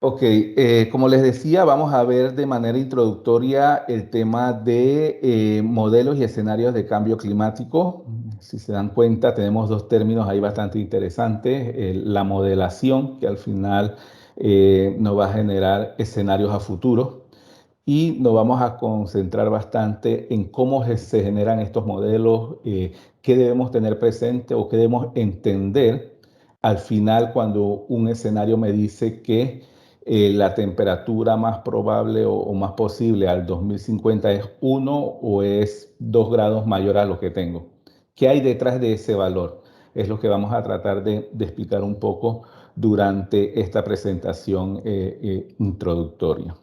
Ok, como les decía, vamos a ver de manera introductoria el tema de modelos y escenarios de cambio climático. Si se dan cuenta, tenemos dos términos ahí bastante interesantes. La modelación, que al final nos va a generar escenarios a futuro, y nos vamos a concentrar bastante en cómo se generan estos modelos, qué debemos tener presente o qué debemos entender al final cuando un escenario me dice que la temperatura más probable o más posible al 2050 es 1 o es 2 grados mayor a lo que tengo. ¿Qué hay detrás de ese valor? Es lo que vamos a tratar de explicar un poco durante esta presentación introductoria.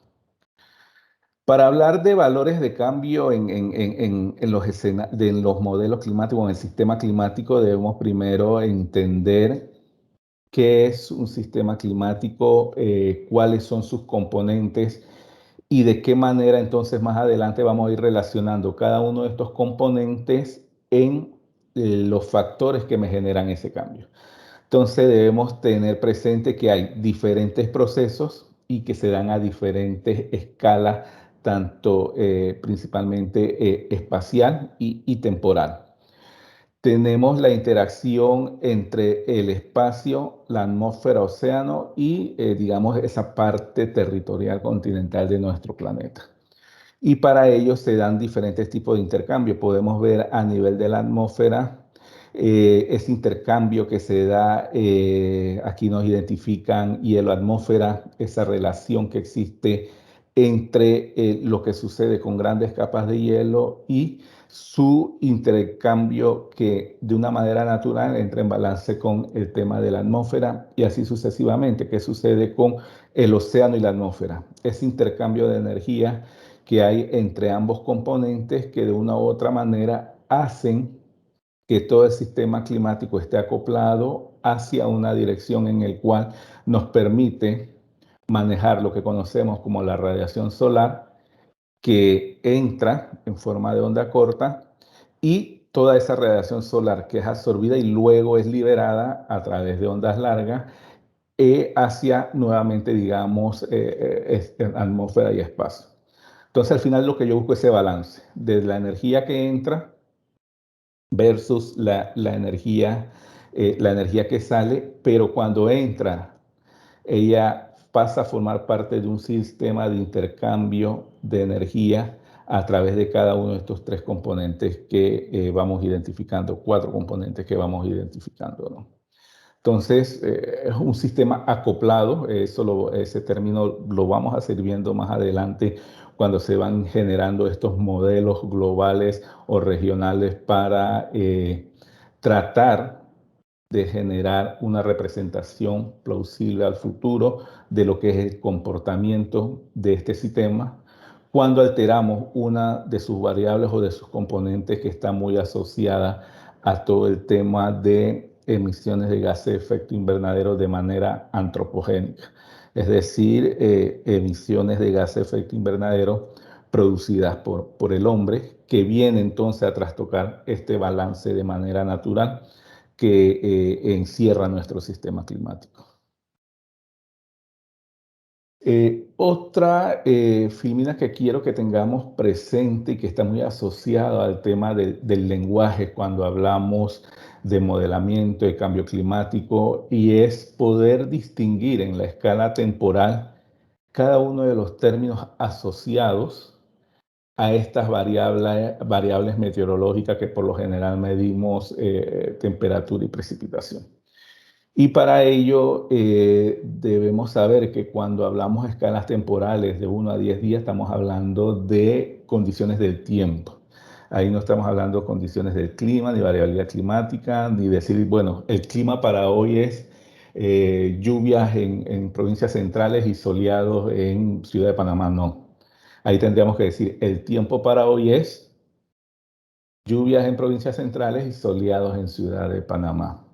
Para hablar de valores de cambio en los modelos climáticos, en el sistema climático, debemos primero entender qué es un sistema climático, cuáles son sus componentes y de qué manera entonces más adelante vamos a ir relacionando cada uno de estos componentes en los factores que me generan ese cambio. Entonces debemos tener presente que hay diferentes procesos y que se dan a diferentes escalas, tanto principalmente espacial y temporal. Tenemos la interacción entre el espacio, la atmósfera, océano y, digamos, esa parte territorial continental de nuestro planeta. Y para ello se dan diferentes tipos de intercambio. Podemos ver a nivel de la atmósfera ese intercambio que se da, aquí nos identifican hielo-atmósfera, esa relación que existe entre lo que sucede con grandes capas de hielo y su intercambio que de una manera natural entra en balance con el tema de la atmósfera y así sucesivamente. ¿Qué sucede con el océano y la atmósfera? Ese intercambio de energía que hay entre ambos componentes que de una u otra manera hacen que todo el sistema climático esté acoplado hacia una dirección en el cual nos permite manejar lo que conocemos como la radiación solar, que entra en forma de onda corta y toda esa radiación solar que es absorbida y luego es liberada a través de ondas largas hacia nuevamente, digamos, atmósfera y espacio. Entonces, al final lo que yo busco es ese balance de la energía que entra versus la energía que sale, pero cuando entra, ella pasa a formar parte de un sistema de intercambio de energía a través de cada uno de estos tres componentes que vamos identificando, cuatro componentes que vamos identificando, ¿no? Entonces, es un sistema acoplado, ese término lo vamos a seguir viendo más adelante cuando se van generando estos modelos globales o regionales para tratar de generar una representación plausible al futuro de lo que es el comportamiento de este sistema cuando alteramos una de sus variables o de sus componentes que está muy asociada a todo el tema de emisiones de gases de efecto invernadero de manera antropogénica, es decir, emisiones de gases de efecto invernadero producidas por el hombre, que viene entonces a trastocar este balance de manera natural que encierra nuestro sistema climático. Otra filmina que quiero que tengamos presente y que está muy asociada al tema del lenguaje cuando hablamos de modelamiento, de cambio climático, y es poder distinguir en la escala temporal cada uno de los términos asociados a estas variables meteorológicas que por lo general medimos temperatura y precipitación. Y para ello debemos saber que cuando hablamos de escalas temporales de 1 a 10 días, estamos hablando de condiciones del tiempo. Ahí no estamos hablando de condiciones del clima, ni variabilidad climática, ni decir, bueno, el clima para hoy es lluvias en provincias centrales y soleados en Ciudad de Panamá. No. Ahí tendríamos que decir, el tiempo para hoy es lluvias en provincias centrales y soleados en Ciudad de Panamá.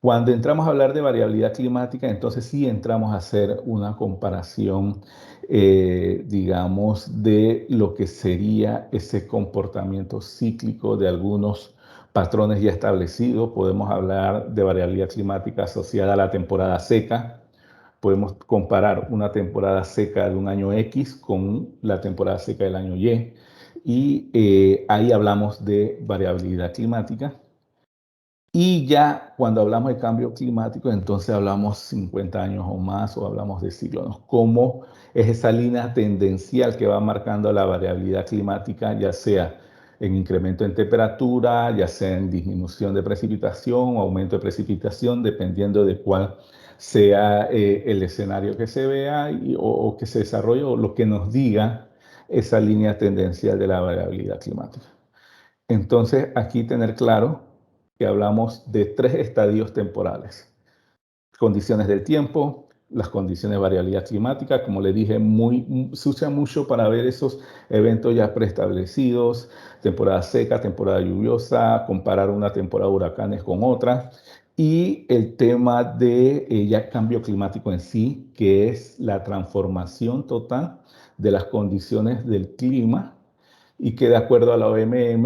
Cuando entramos a hablar de variabilidad climática, entonces sí entramos a hacer una comparación, digamos, de lo que sería ese comportamiento cíclico de algunos patrones ya establecidos. Podemos hablar de variabilidad climática asociada a la temporada seca, Podemos comparar una temporada seca de un año X con la temporada seca del año Y. Y ahí hablamos de variabilidad climática. Y ya cuando hablamos de cambio climático, entonces hablamos 50 años o más o hablamos de siglos, ¿no? ¿Cómo es esa línea tendencial que va marcando la variabilidad climática, ya sea en incremento en temperatura, ya sea en disminución de precipitación o aumento de precipitación, dependiendo de cuál sea el escenario que se vea o que se desarrolle o lo que nos diga esa línea tendencial de la variabilidad climática? Entonces, aquí tener claro que hablamos de tres estadios temporales: condiciones del tiempo, las condiciones de variabilidad climática, como le dije, se usa mucho para ver esos eventos ya preestablecidos, temporada seca, temporada lluviosa, comparar una temporada de huracanes con otra, y el tema de ya cambio climático en sí, que es la transformación total de las condiciones del clima y que de acuerdo a la OMM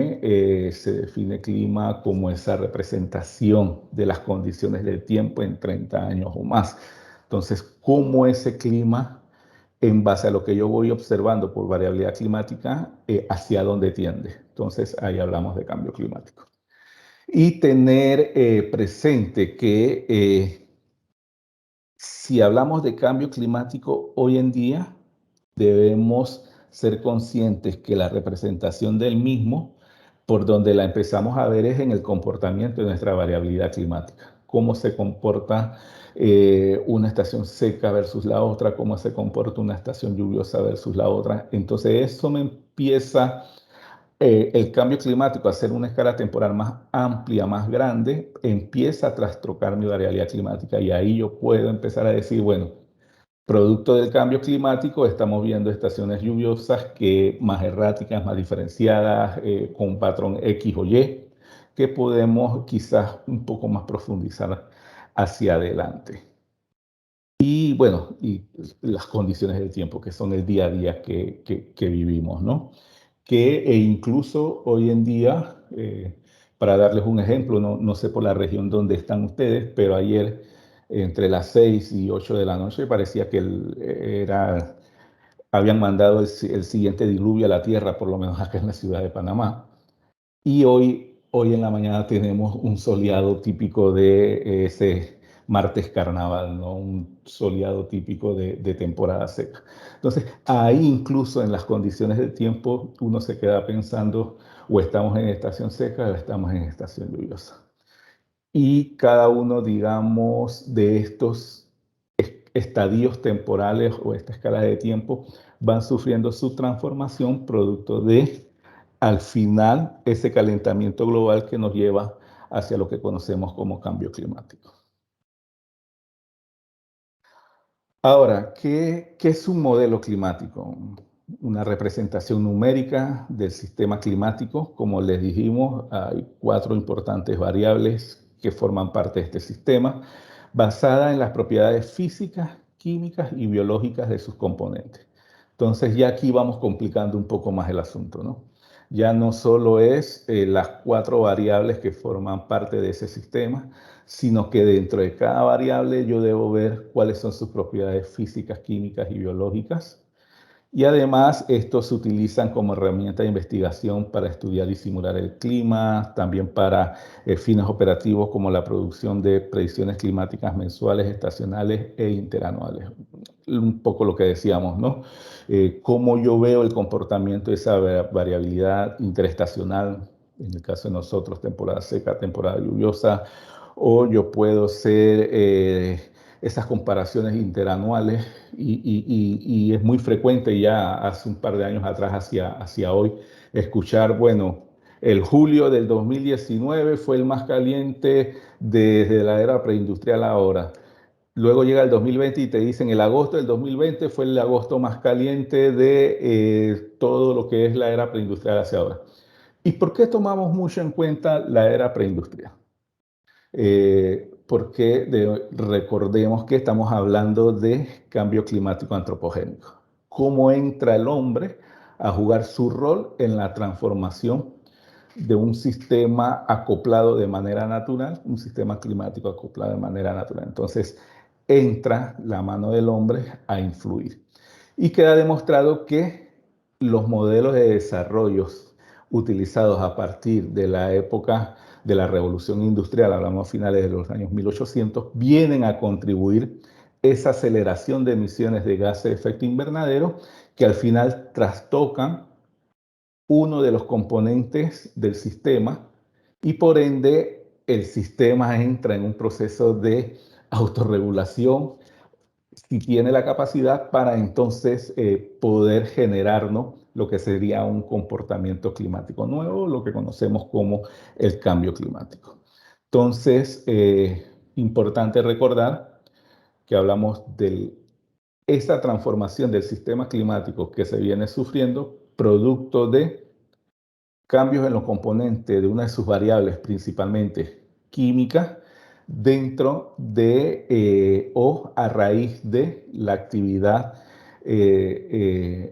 se define clima como esa representación de las condiciones del tiempo en 30 años o más. Entonces, ¿cómo ese clima, en base a lo que yo voy observando por variabilidad climática, hacia dónde tiende? Entonces, ahí hablamos de cambio climático. Y tener presente que si hablamos de cambio climático hoy en día, debemos ser conscientes que la representación del mismo, por donde la empezamos a ver, es en el comportamiento de nuestra variabilidad climática. Cómo se comporta una estación seca versus la otra, cómo se comporta una estación lluviosa versus la otra. Entonces eso me empieza el cambio climático a hacer una escala temporal más amplia, más grande, empieza a trastocar mi variabilidad climática y ahí yo puedo empezar a decir, bueno, producto del cambio climático, estamos viendo estaciones lluviosas más erráticas, más diferenciadas, con un patrón X o Y, que podemos quizás un poco más profundizar hacia adelante. Y bueno, y las condiciones del tiempo, que son el día a día que vivimos, ¿no? Incluso hoy en día, para darles un ejemplo, no sé por la región donde están ustedes, pero ayer entre las 6 y 8 de la noche parecía que habían mandado el siguiente diluvio a la tierra, por lo menos acá en la ciudad de Panamá. Y hoy en la mañana tenemos un soleado típico de ese martes carnaval, ¿no? Un soleado típico de temporada seca. Entonces, ahí incluso en las condiciones del tiempo, uno se queda pensando, o estamos en estación seca o estamos en estación lluviosa. Y cada uno, digamos, de estos estadios temporales o esta escala de tiempo van sufriendo su transformación producto de, al final, ese calentamiento global que nos lleva hacia lo que conocemos como cambio climático. Ahora, ¿qué es un modelo climático? Una representación numérica del sistema climático. Como les dijimos, hay cuatro importantes variables que forman parte de este sistema, basada en las propiedades físicas, químicas y biológicas de sus componentes. Entonces ya aquí vamos complicando un poco más el asunto, ¿no? Ya no solo es las cuatro variables que forman parte de ese sistema, sino que dentro de cada variable yo debo ver cuáles son sus propiedades físicas, químicas y biológicas. Y además, estos se utilizan como herramienta de investigación para estudiar y simular el clima, también para fines operativos como la producción de predicciones climáticas mensuales, estacionales e interanuales. Un poco lo que decíamos, ¿no? Cómo yo veo el comportamiento de esa variabilidad interestacional, en el caso de nosotros, temporada seca, temporada lluviosa, o yo puedo ser esas comparaciones interanuales y es muy frecuente ya hace un par de años atrás hacia hoy escuchar, bueno, el julio del 2019 fue el más caliente desde la era preindustrial ahora. Luego llega el 2020 y te dicen el agosto del 2020 fue el agosto más caliente de todo lo que es la era preindustrial hacia ahora. ¿Y por qué tomamos mucho en cuenta la era preindustrial? Porque recordemos que estamos hablando de cambio climático antropogénico. ¿Cómo entra el hombre a jugar su rol en la transformación de un sistema acoplado de manera natural, un sistema climático acoplado de manera natural? Entonces, entra la mano del hombre a influir. Y queda demostrado que los modelos de desarrollo utilizados a partir de la época de la revolución industrial, hablamos a finales de los años 1800, vienen a contribuir esa aceleración de emisiones de gases de efecto invernadero que al final trastocan uno de los componentes del sistema y por ende el sistema entra en un proceso de autorregulación si tiene la capacidad para entonces poder generarnos lo que sería un comportamiento climático nuevo, lo que conocemos como el cambio climático. Entonces, importante recordar que hablamos de esa transformación del sistema climático que se viene sufriendo producto de cambios en los componentes de una de sus variables, principalmente químicas, dentro de o a raíz de la actividad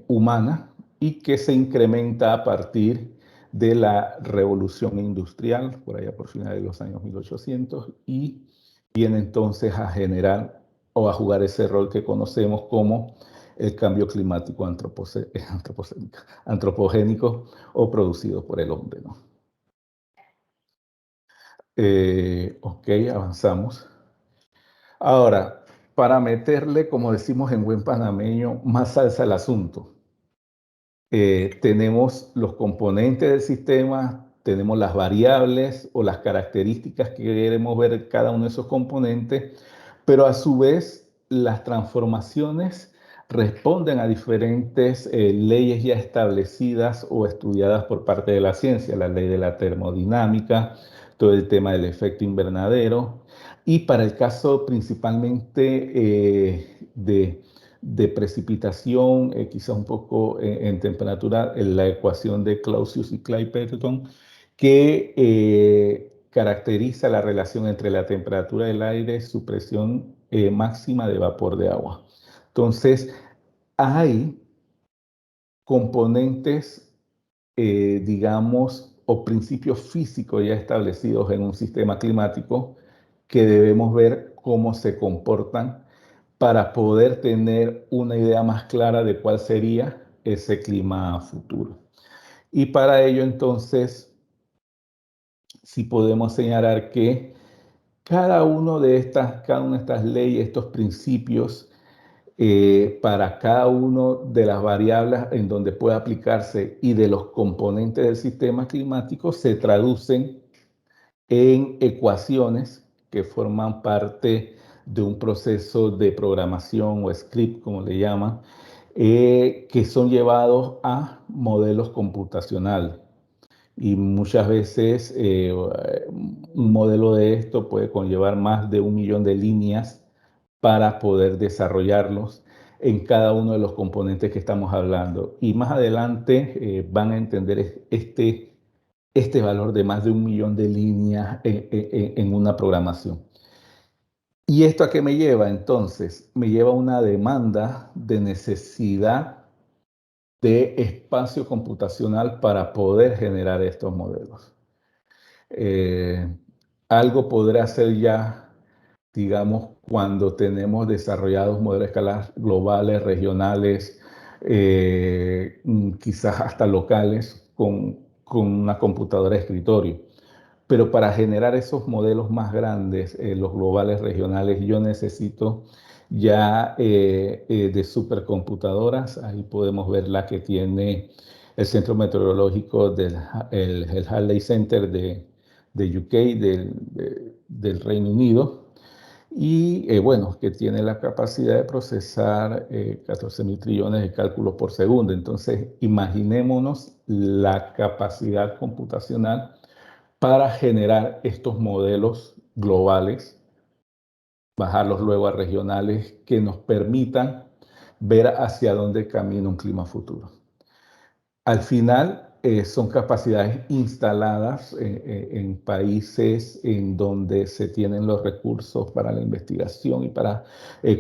humana y que se incrementa a partir de la revolución industrial, por allá por finales de los años 1800, y viene entonces a generar o a jugar ese rol que conocemos como el cambio climático antropogénico o producido por el hombre, ¿no? Ok, avanzamos. Ahora, para meterle, como decimos en buen panameño, más salsa al asunto, tenemos los componentes del sistema, tenemos las variables o las características que queremos ver cada uno de esos componentes, pero a su vez las transformaciones responden a diferentes leyes ya establecidas o estudiadas por parte de la ciencia, la ley de la termodinámica, todo el tema del efecto invernadero, y para el caso principalmente de precipitación, quizás un poco en temperatura, en la ecuación de Clausius y Clapeyron, que caracteriza la relación entre la temperatura del aire y su presión máxima de vapor de agua. Entonces, hay componentes, digamos, o principios físicos ya establecidos en un sistema climático que debemos ver cómo se comportan para poder tener una idea más clara de cuál sería ese clima futuro. Y para ello, entonces, sí podemos señalar que cada una de estas leyes, estos principios, para cada una de las variables en donde puede aplicarse y de los componentes del sistema climático se traducen en ecuaciones que forman parte de un proceso de programación o script, como le llaman, que son llevados a modelos computacionales. Y muchas veces un modelo de esto puede conllevar más de 1 millón de líneas para poder desarrollarlos en cada uno de los componentes que estamos hablando. Y más adelante van a entender este valor de más de 1 millón de líneas en una programación. ¿Y esto a qué me lleva entonces? Me lleva a una demanda de necesidad de espacio computacional para poder generar estos modelos. Eh, Algo podrá ser ya, digamos, cuando tenemos desarrollados modelos de escalas globales, regionales, quizás hasta locales, con una computadora de escritorio. Pero para generar esos modelos más grandes, los globales, regionales, yo necesito ya de supercomputadoras. Ahí podemos ver la que tiene el Centro Meteorológico el Halley Center de UK, del Reino Unido. Y bueno, que tiene la capacidad de procesar 14.000 trillones de cálculos por segundo. Entonces, imaginémonos la capacidad computacional para generar estos modelos globales, bajarlos luego a regionales que nos permitan ver hacia dónde camina un clima futuro. Al final, son capacidades instaladas en países en donde se tienen los recursos para la investigación y para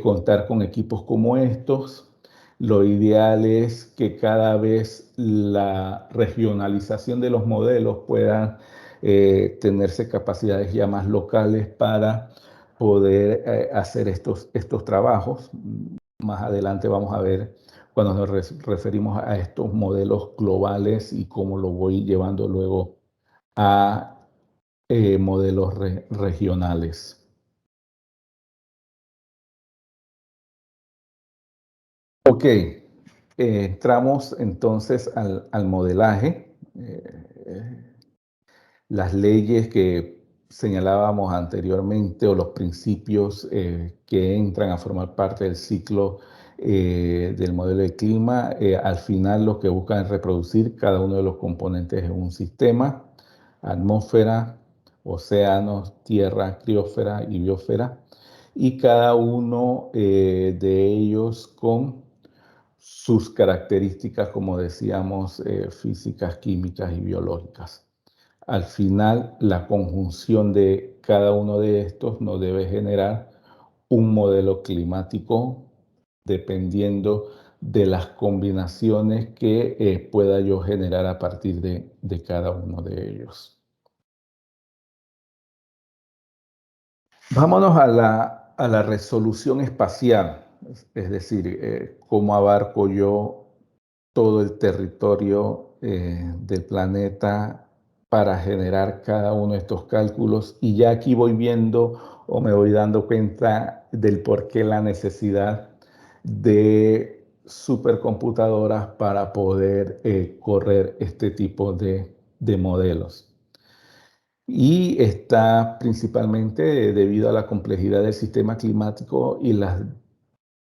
contar con equipos como estos. Lo ideal es que cada vez la regionalización de los modelos pueda tenerse capacidades ya más locales para poder hacer estos trabajos. Más adelante vamos a ver cuando nos referimos a estos modelos globales y cómo lo voy llevando luego a modelos regionales. Ok, entramos entonces al modelaje. Las leyes que señalábamos anteriormente o los principios que entran a formar parte del ciclo del modelo de clima, al final lo que buscan es reproducir cada uno de los componentes en un sistema: atmósfera, océanos, tierra, criósfera y biosfera, y cada uno de ellos con sus características, como decíamos, físicas, químicas y biológicas. Al final, la conjunción de cada uno de estos nos debe generar un modelo climático dependiendo de las combinaciones que pueda yo generar a partir de cada uno de ellos. Vámonos a la resolución espacial, es decir, cómo abarco yo todo el territorio del planeta para generar cada uno de estos cálculos, y ya aquí voy viendo o me voy dando cuenta del por qué la necesidad de supercomputadoras para poder correr este tipo de modelos. Y está principalmente debido a la complejidad del sistema climático y las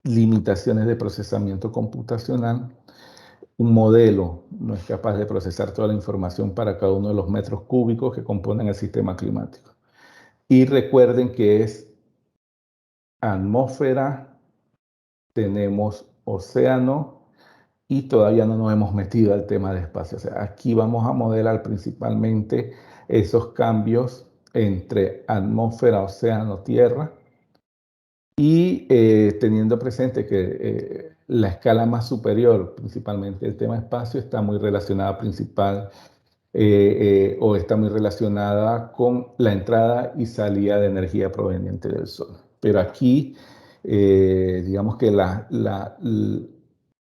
limitaciones de procesamiento computacional. Un modelo no es capaz de procesar toda la información para cada uno de los metros cúbicos que componen el sistema climático. Y recuerden que es atmósfera, tenemos océano y todavía no nos hemos metido al tema de espacio. O sea, aquí vamos a modelar principalmente esos cambios entre atmósfera, océano, tierra, y teniendo presente que la escala más superior, principalmente el tema espacio, está muy relacionada o está muy relacionada con la entrada y salida de energía proveniente del Sol. Pero aquí, digamos que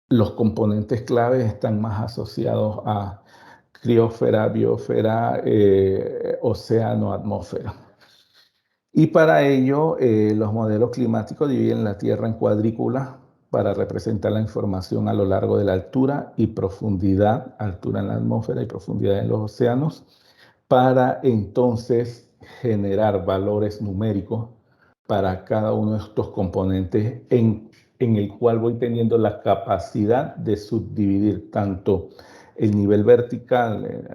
los componentes claves están más asociados a criósfera, biosfera, océano, atmósfera. Y para ello, los modelos climáticos dividen la Tierra en cuadrículas para representar la información a lo largo de la altura y profundidad, altura en la atmósfera y profundidad en los océanos, para entonces generar valores numéricos para cada uno de estos componentes en el cual voy teniendo la capacidad de subdividir tanto el nivel vertical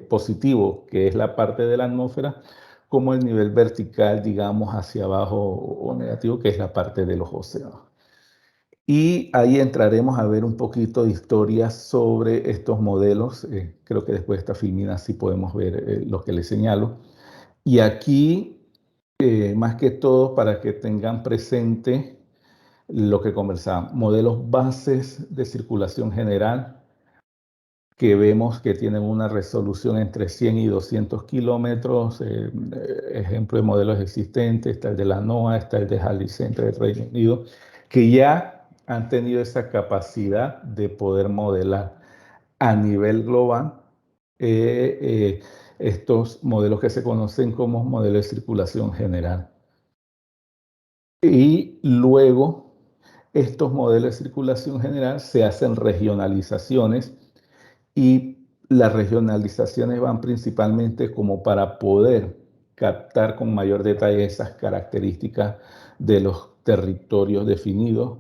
positivo, que es la parte de la atmósfera, como el nivel vertical, digamos, hacia abajo o negativo, que es la parte de los océanos. Y ahí entraremos a ver un poquito de historia sobre estos modelos. Creo que después de esta filmina sí podemos ver lo que les señalo. Y aquí, más que todo, para que tengan presente lo que conversamos, modelos bases de circulación general, que vemos que tienen una resolución entre 100 y 200 kilómetros. Ejemplo de modelos existentes, está el de la NOAA, está el de Halley Center del Reino Unido, que ya han tenido esa capacidad de poder modelar a nivel global estos modelos que se conocen como modelos de circulación general. Y luego, estos modelos de circulación general se hacen regionalizaciones, y las regionalizaciones van principalmente como para poder captar con mayor detalle esas características de los territorios definidos.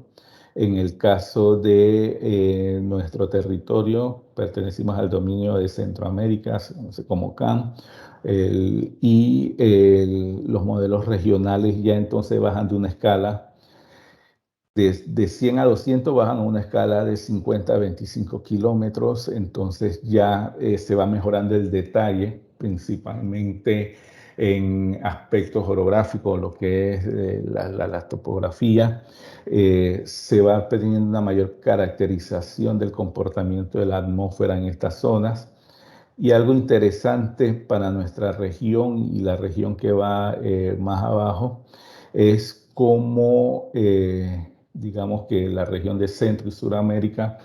En el caso de nuestro territorio, pertenecimos al dominio de Centroamérica, como CAM, los modelos regionales ya entonces bajan de una escala de 100 a 200, bajan a una escala de 50 a 25 kilómetros. Entonces ya se va mejorando el detalle, principalmente en aspectos orográficos, lo que es la topografía. Se va teniendo una mayor caracterización del comportamiento de la atmósfera en estas zonas. Y algo interesante para nuestra región y la región que va más abajo es cómo, digamos que la región de Centro y Suramérica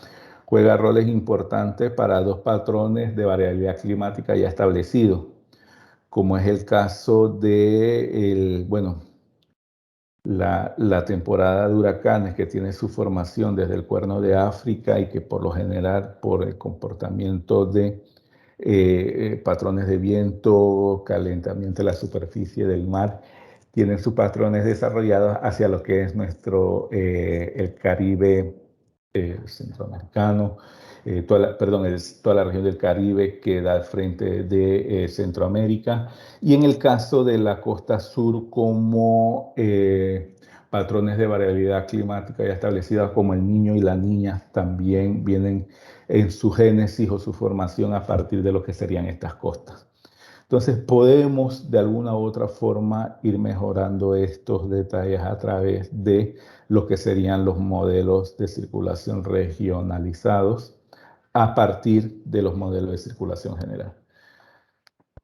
juega roles importantes para dos patrones de variabilidad climática ya establecidos, como es el caso de bueno, la temporada de huracanes que tiene su formación desde el Cuerno de África y que por lo general por el comportamiento de patrones de viento, calentamiento de la superficie del mar, tienen sus patrones desarrollados hacia lo que es nuestro, el Caribe centroamericano, perdón, toda la región del Caribe que da al frente de Centroamérica, y en el caso de la costa sur como patrones de variabilidad climática ya establecidas como el Niño y la Niña también vienen en su génesis o su formación a partir de lo que serían estas costas. Entonces podemos de alguna u otra forma ir mejorando estos detalles a través de lo que serían los modelos de circulación regionalizados a partir de los modelos de circulación general.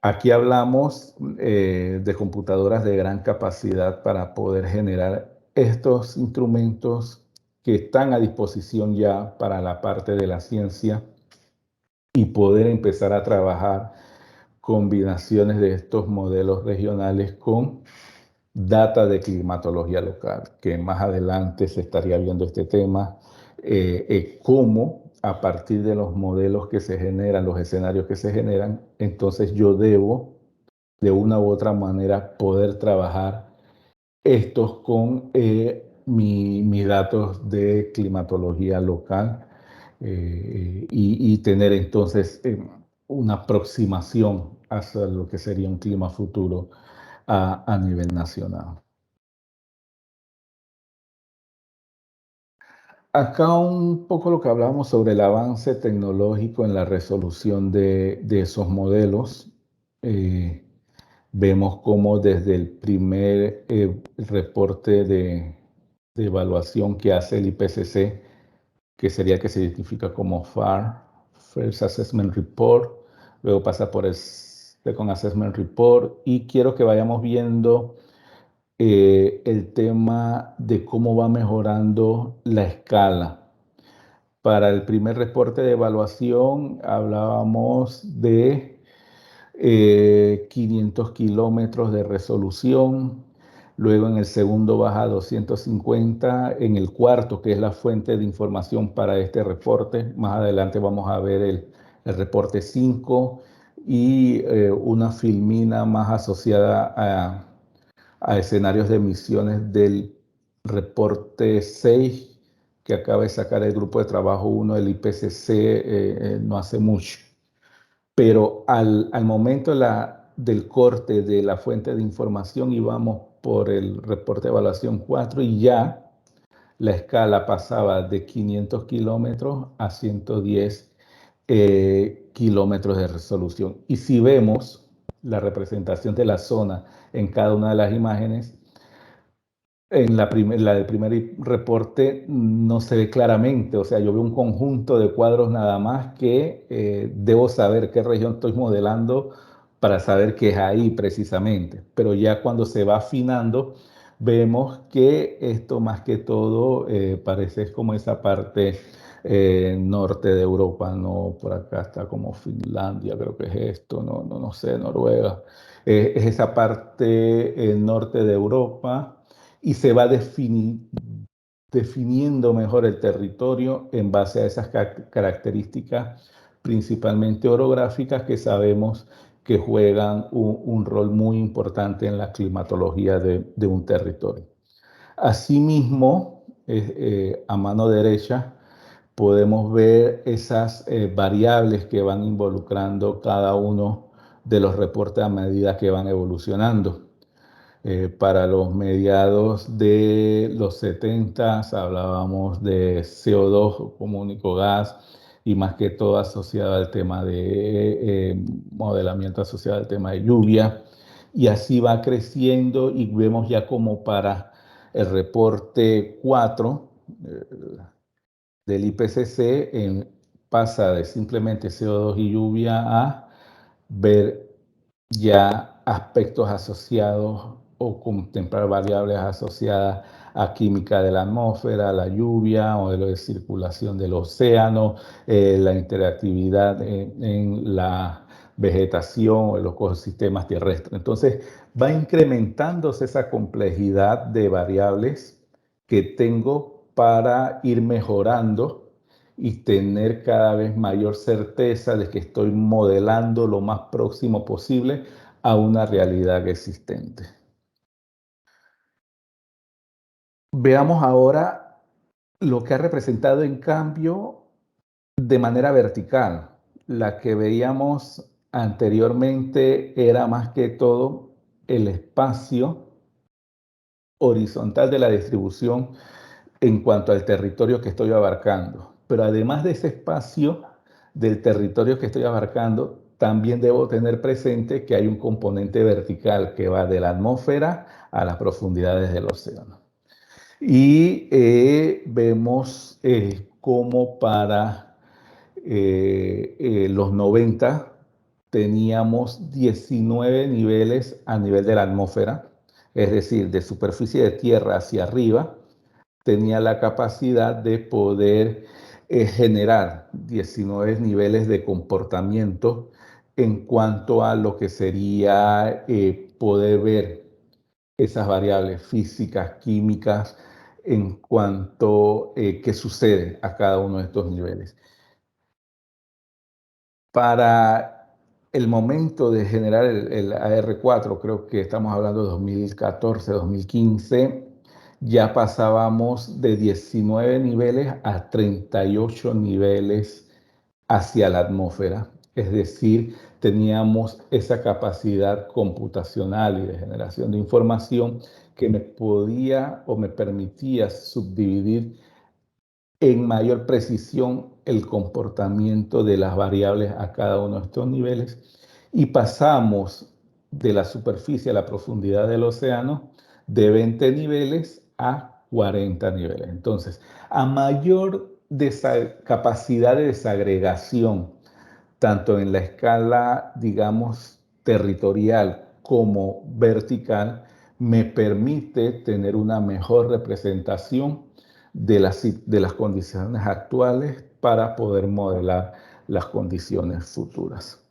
Aquí hablamos de computadoras de gran capacidad para poder generar estos instrumentos que están a disposición ya para la parte de la ciencia y poder empezar a trabajar combinaciones de estos modelos regionales con data de climatología local, que más adelante se estaría viendo este tema, cómo a partir de los modelos que se generan, los escenarios que se generan, entonces yo debo de una u otra manera poder trabajar estos con mis datos de climatología local y tener entonces una aproximación hacia lo que sería un clima futuro a nivel nacional. Acá un poco lo que hablábamos sobre el avance tecnológico en la resolución de esos modelos. Eh, Vemos cómo desde el primer reporte de evaluación que hace el IPCC, que sería que se identifica como FAR, First Assessment Report, luego pasa por el Second Assessment Report, y quiero que vayamos viendo el tema de cómo va mejorando la escala. Para el primer reporte de evaluación hablábamos de 500 kilómetros de resolución, luego en el segundo baja a 250, en el cuarto, que es la fuente de información para este reporte, más adelante vamos a ver el reporte 5 y una filmina más asociada a escenarios de emisiones del reporte 6 que acaba de sacar el grupo de trabajo 1 del IPCC no hace mucho. Pero al momento del corte de la fuente de información íbamos por el reporte de evaluación 4 y ya la escala pasaba de 500 kilómetros a 110 kilómetros de resolución. Y si vemos la representación de la zona en cada una de las imágenes, en la del primer reporte no se ve claramente, o sea, yo veo un conjunto de cuadros nada más que debo saber qué región estoy modelando para saber qué es ahí precisamente. Pero ya cuando se va afinando, vemos que esto más que todo parece como esa parte norte de Europa, ¿no? Por acá está como Finlandia, creo que es esto, no sé, Noruega. Es esa parte norte de Europa y se va definiendo mejor el territorio en base a esas características, principalmente orográficas, que sabemos que juegan un rol muy importante en la climatología de un territorio. Asimismo, a mano derecha, podemos ver esas variables que van involucrando cada uno de los reportes a medida que van evolucionando. Para los mediados de los 70 hablábamos de CO2 como único gas y más que todo asociado al tema de modelamiento asociado al tema de lluvia. Y así va creciendo y vemos ya como para el reporte 4 del IPCC pasa de simplemente CO2 y lluvia a ver ya aspectos asociados o contemplar variables asociadas a química de la atmósfera, la lluvia, modelo de circulación del océano, la interactividad en la vegetación o en los ecosistemas terrestres. Entonces, va incrementándose esa complejidad de variables que tengo para ir mejorando y tener cada vez mayor certeza de que estoy modelando lo más próximo posible a una realidad existente. Veamos ahora lo que ha representado en cambio de manera vertical. La que veíamos anteriormente era más que todo el espacio horizontal de la distribución en cuanto al territorio que estoy abarcando. Pero además de ese espacio del territorio que estoy abarcando, también debo tener presente que hay un componente vertical que va de la atmósfera a las profundidades del océano. Y vemos cómo para los 90 teníamos 19 niveles a nivel de la atmósfera, es decir, de superficie de tierra hacia arriba, tenía la capacidad de poder generar 19 niveles de comportamiento en cuanto a lo que sería poder ver esas variables físicas, químicas, en cuanto qué sucede a cada uno de estos niveles. Para el momento de generar el AR4, creo que estamos hablando de 2014, 2015, ya pasábamos de 19 niveles a 38 niveles hacia la atmósfera. Es decir, teníamos esa capacidad computacional y de generación de información que me podía o me permitía subdividir en mayor precisión el comportamiento de las variables a cada uno de estos niveles y pasamos de la superficie a la profundidad del océano de 20 niveles a 40 niveles. Entonces, a mayor capacidad de desagregación, tanto en la escala, digamos, territorial como vertical, me permite tener una mejor representación de las condiciones actuales para poder modelar las condiciones futuras.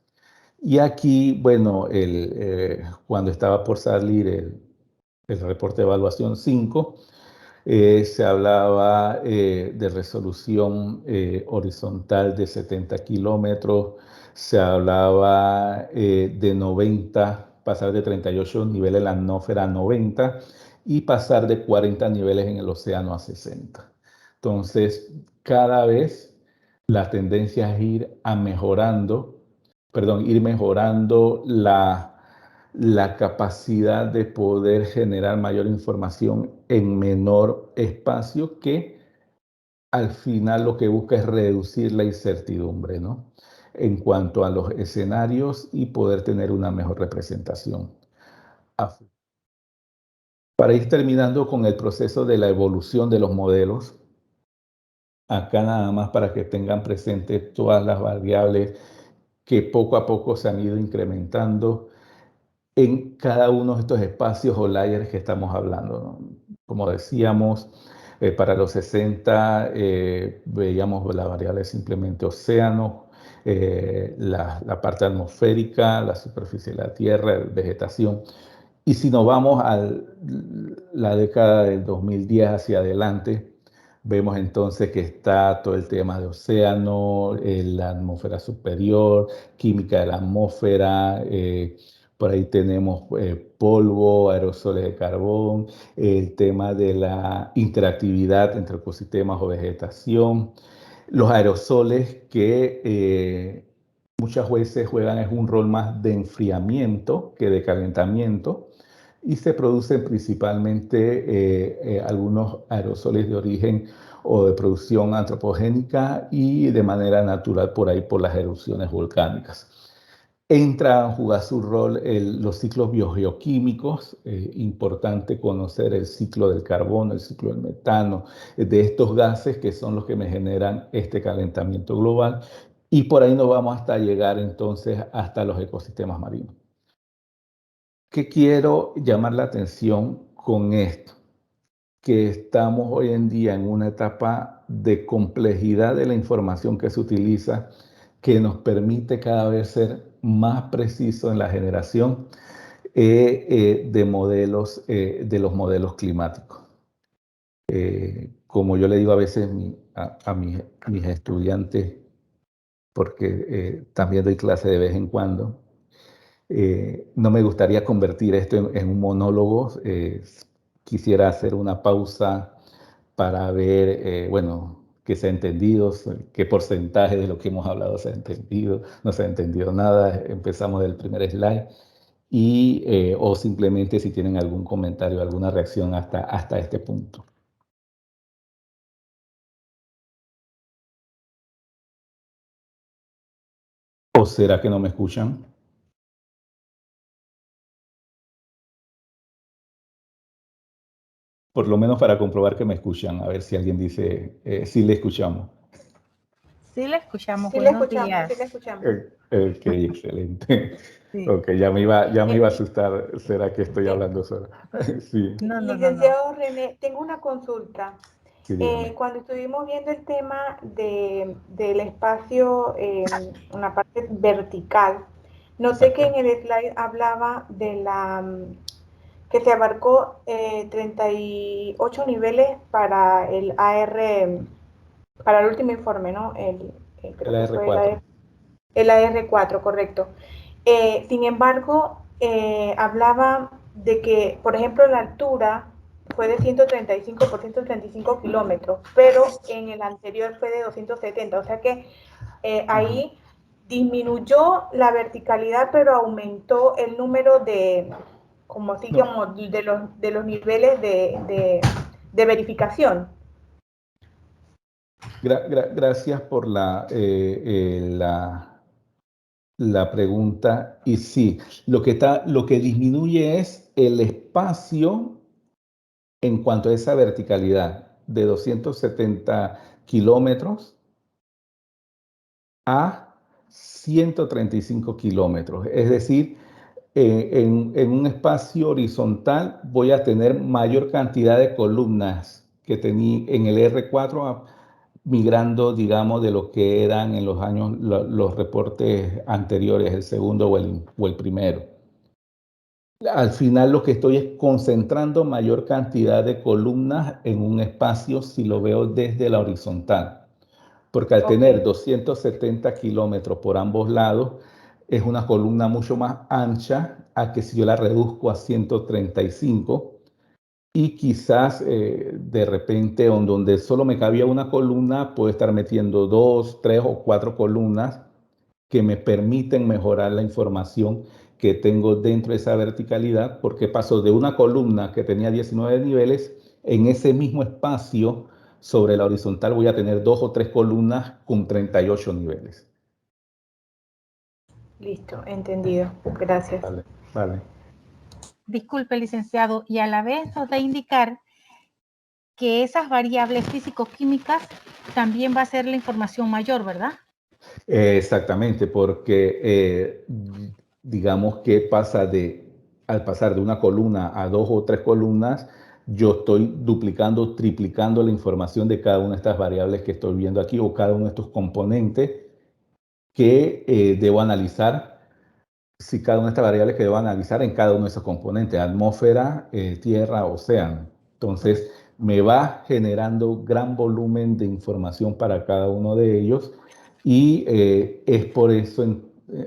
Y aquí, bueno, cuando estaba por salir el reporte de evaluación 5, se hablaba de resolución horizontal de 70 kilómetros, se hablaba de 90, pasar de 38 niveles en la atmósfera a 90 y pasar de 40 niveles en el océano a 60. Entonces, cada vez la tendencia es ir mejorando la capacidad de poder generar mayor información en menor espacio que al final lo que busca es reducir la incertidumbre, ¿no? En cuanto a los escenarios y poder tener una mejor representación. Para ir terminando con el proceso de la evolución de los modelos, acá nada más para que tengan presente todas las variables que poco a poco se han ido incrementando en cada uno de estos espacios o layers que estamos hablando, ¿no? Como decíamos, para los 60 veíamos la variable simplemente océano, la parte atmosférica, la superficie de la Tierra, vegetación. Y si nos vamos a la década del 2010 hacia adelante, vemos entonces que está todo el tema de océano, la atmósfera superior, química de la atmósfera, por ahí tenemos polvo, aerosoles de carbón, el tema de la interactividad entre ecosistemas o vegetación, los aerosoles que muchas veces juegan es un rol más de enfriamiento que de calentamiento y se producen principalmente algunos aerosoles de origen o de producción antropogénica y de manera natural por ahí por las erupciones volcánicas. Entra a jugar su rol los ciclos biogeoquímicos, importante conocer el ciclo del carbono, el ciclo del metano, de estos gases que son los que me generan este calentamiento global y por ahí nos vamos hasta llegar entonces hasta los ecosistemas marinos. ¿Qué quiero llamar la atención con esto? Que estamos hoy en día en una etapa de complejidad de la información que se utiliza, que nos permite cada vez ser más preciso en la generación de modelos, de los modelos climáticos. Como yo le digo a veces a mis estudiantes, porque también doy clase de vez en cuando, no me gustaría convertir esto en un monólogo. Quisiera hacer una pausa para ver, bueno, qué se ha entendido, qué porcentaje de lo que hemos hablado se ha entendido, no se ha entendido nada. Empezamos del primer slide y, o simplemente si tienen algún comentario, alguna reacción hasta este punto. ¿O será que no me escuchan? Por lo menos para comprobar que me escuchan, a ver si alguien dice, sí le escuchamos. Sí le escuchamos, Sí le buenos escuchamos, días. sí le escuchamos. Ok, excelente. Sí. Ok, ya me iba a asustar. ¿Será que estoy hablando solo? Sí, No. Licenciado René, tengo una consulta. sí, dígame. Cuando estuvimos viendo el tema del espacio en una parte vertical, noté que en Exacto. el slide hablaba de que se abarcó 38 niveles para el AR, para el último informe, ¿no? El Creo que fue AR4. el AR4, correcto. Sin embargo, hablaba de que, por ejemplo, la altura fue de 135 por 135 kilómetros, pero en el anterior fue de 270, o sea que ahí disminuyó la verticalidad, pero aumentó el número de, como así, No, como de los niveles de verificación. gracias por la pregunta. Y sí, lo que disminuye es el espacio en cuanto a esa verticalidad de 270 kilómetros a 135 kilómetros. Es decir, en un espacio horizontal voy a tener mayor cantidad de columnas que tenía en el R4, migrando, digamos, de lo que eran en los años, los reportes anteriores, el segundo o el primero. Al final lo que estoy es concentrando mayor cantidad de columnas en un espacio si lo veo desde la horizontal, porque al tener 270 kilómetros por ambos lados, es una columna mucho más ancha a que si yo la reduzco a 135 y quizás de repente donde solo me cabía una columna, puedo estar metiendo dos, tres o cuatro columnas que me permiten mejorar la información que tengo dentro de esa verticalidad, porque paso de una columna que tenía 19 niveles, en ese mismo espacio sobre la horizontal voy a tener dos o tres columnas con 38 niveles. Listo, entendido. Gracias. Vale, vale. Disculpe, licenciado, y a la vez nos da a indicar que esas variables físico-químicas también va a ser la información mayor, ¿verdad? Exactamente, porque digamos que al pasar de una columna a dos o tres columnas, yo estoy duplicando, triplicando la información de cada una de estas variables que estoy viendo aquí o cada uno de estos componentes que debo analizar, si cada una de estas variables que debo analizar en cada uno de esos componentes, atmósfera, tierra, océano. Entonces, me va generando gran volumen de información para cada uno de ellos y es por eso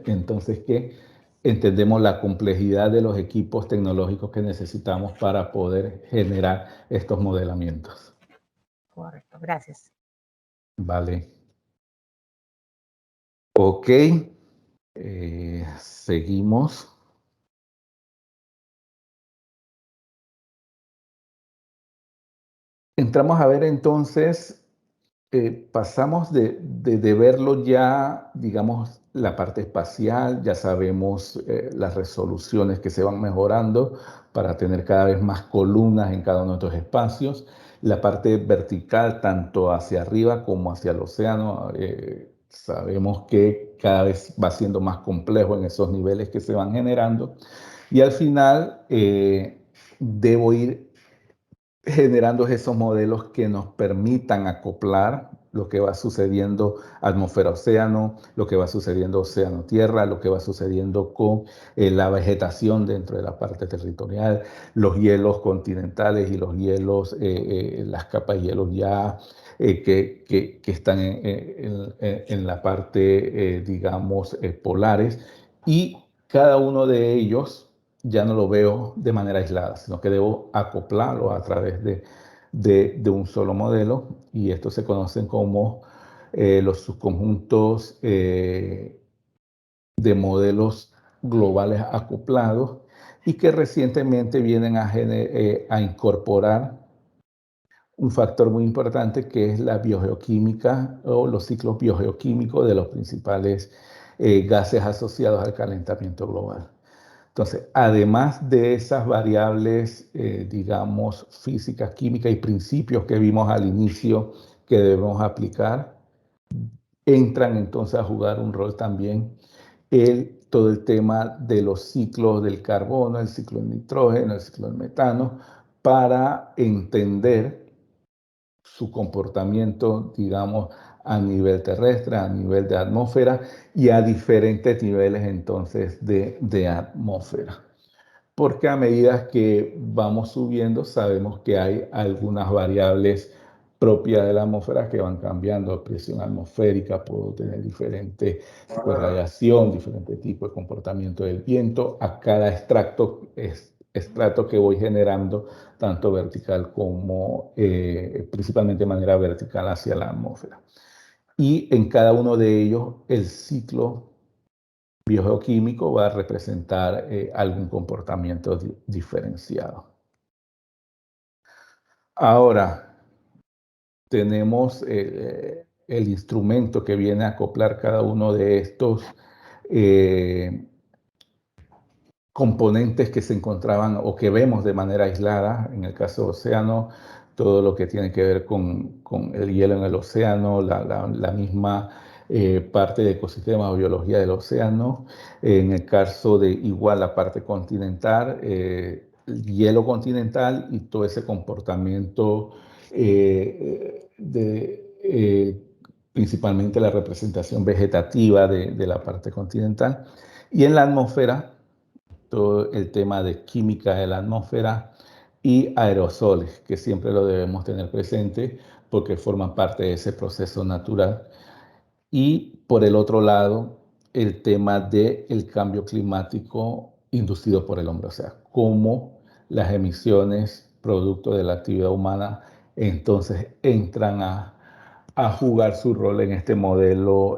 entonces que entendemos la complejidad de los equipos tecnológicos que necesitamos para poder generar estos modelamientos. Correcto, gracias. Vale. Ok. Seguimos. Entramos a ver entonces, pasamos de verlo ya, digamos, la parte espacial, ya sabemos las resoluciones que se van mejorando para tener cada vez más columnas en cada uno de estos espacios. La parte vertical, tanto hacia arriba como hacia el océano, Sabemos que cada vez va siendo más complejo en esos niveles que se van generando y al final debo ir generando esos modelos que nos permitan acoplar lo que va sucediendo atmósfera-océano, lo que va sucediendo océano-tierra, lo que va sucediendo con la vegetación dentro de la parte territorial, los hielos continentales y los hielos, las capas de hielos ya que están en la parte, digamos, polares, y cada uno de ellos ya no lo veo de manera aislada, sino que debo acoplarlo a través de un solo modelo, y estos se conocen como los subconjuntos de modelos globales acoplados, y que recientemente vienen a incorporar un factor muy importante, que es la biogeoquímica o los ciclos biogeoquímicos de los principales gases asociados al calentamiento global. Entonces, además de esas variables, digamos, físicas, químicas y principios que vimos al inicio que debemos aplicar, entran entonces a jugar un rol también todo el tema de los ciclos del carbono, el ciclo del nitrógeno, el ciclo del metano, para entender su comportamiento, digamos, a nivel terrestre, a nivel de atmósfera y a diferentes niveles entonces de atmósfera. Porque a medida que vamos subiendo, sabemos que hay algunas variables propias de la atmósfera que van cambiando. Presión atmosférica, puedo tener diferentes tipos de radiación, diferentes tipos de comportamiento del viento a cada estrato que voy generando, tanto vertical como principalmente de manera vertical hacia la atmósfera. Y en cada uno de ellos el ciclo biogeoquímico va a representar algún comportamiento diferenciado. Ahora, tenemos el instrumento que viene a acoplar cada uno de estos componentes que se encontraban o que vemos de manera aislada. En el caso del océano, todo lo que tiene que ver con el hielo en el océano, la misma parte de ecosistema o biología del océano. En el caso de igual la parte continental, el hielo continental y todo ese comportamiento principalmente la representación vegetativa de la parte continental. Y en la atmósfera, todo el tema de química de la atmósfera y aerosoles, que siempre lo debemos tener presente porque forman parte de ese proceso natural. Y por el otro lado, el tema del cambio climático inducido por el hombre, o sea, cómo las emisiones producto de la actividad humana entonces entran a jugar su rol en este modelo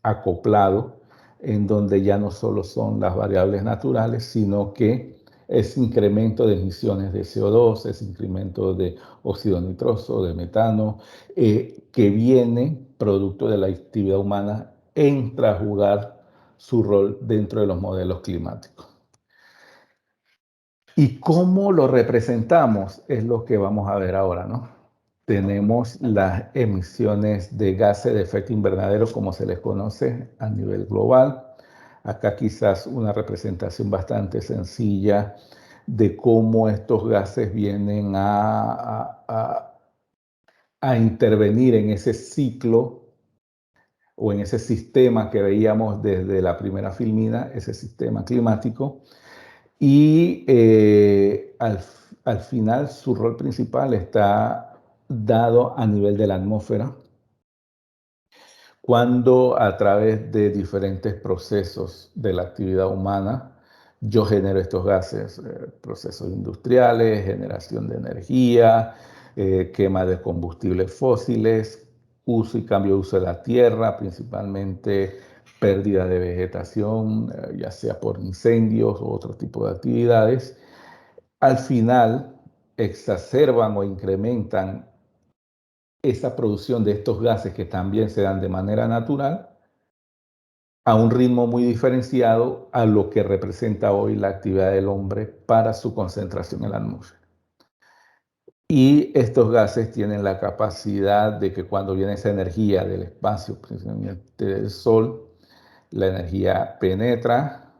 acoplado, en donde ya no solo son las variables naturales, sino que ese incremento de emisiones de CO2, ese incremento de óxido nitroso, de metano, que viene producto de la actividad humana, entra a jugar su rol dentro de los modelos climáticos. ¿Y cómo lo representamos? Es lo que vamos a ver ahora, ¿no? Tenemos las emisiones de gases de efecto invernadero, como se les conoce a nivel global. Acá quizás una representación bastante sencilla de cómo estos gases vienen a intervenir en ese ciclo o en ese sistema que veíamos desde la primera filmina, ese sistema climático. Y al final su rol principal está dado a nivel de la atmósfera, cuando a través de diferentes procesos de la actividad humana yo genero estos gases, procesos industriales, generación de energía, quema de combustibles fósiles, uso y cambio de uso de la tierra, principalmente pérdida de vegetación, ya sea por incendios u otro tipo de actividades. Al final exacerban o incrementan esa producción de estos gases que también se dan de manera natural a un ritmo muy diferenciado a lo que representa hoy la actividad del hombre para su concentración en la atmósfera. Y estos gases tienen la capacidad de que cuando viene esa energía del espacio, principalmente del Sol, la energía penetra,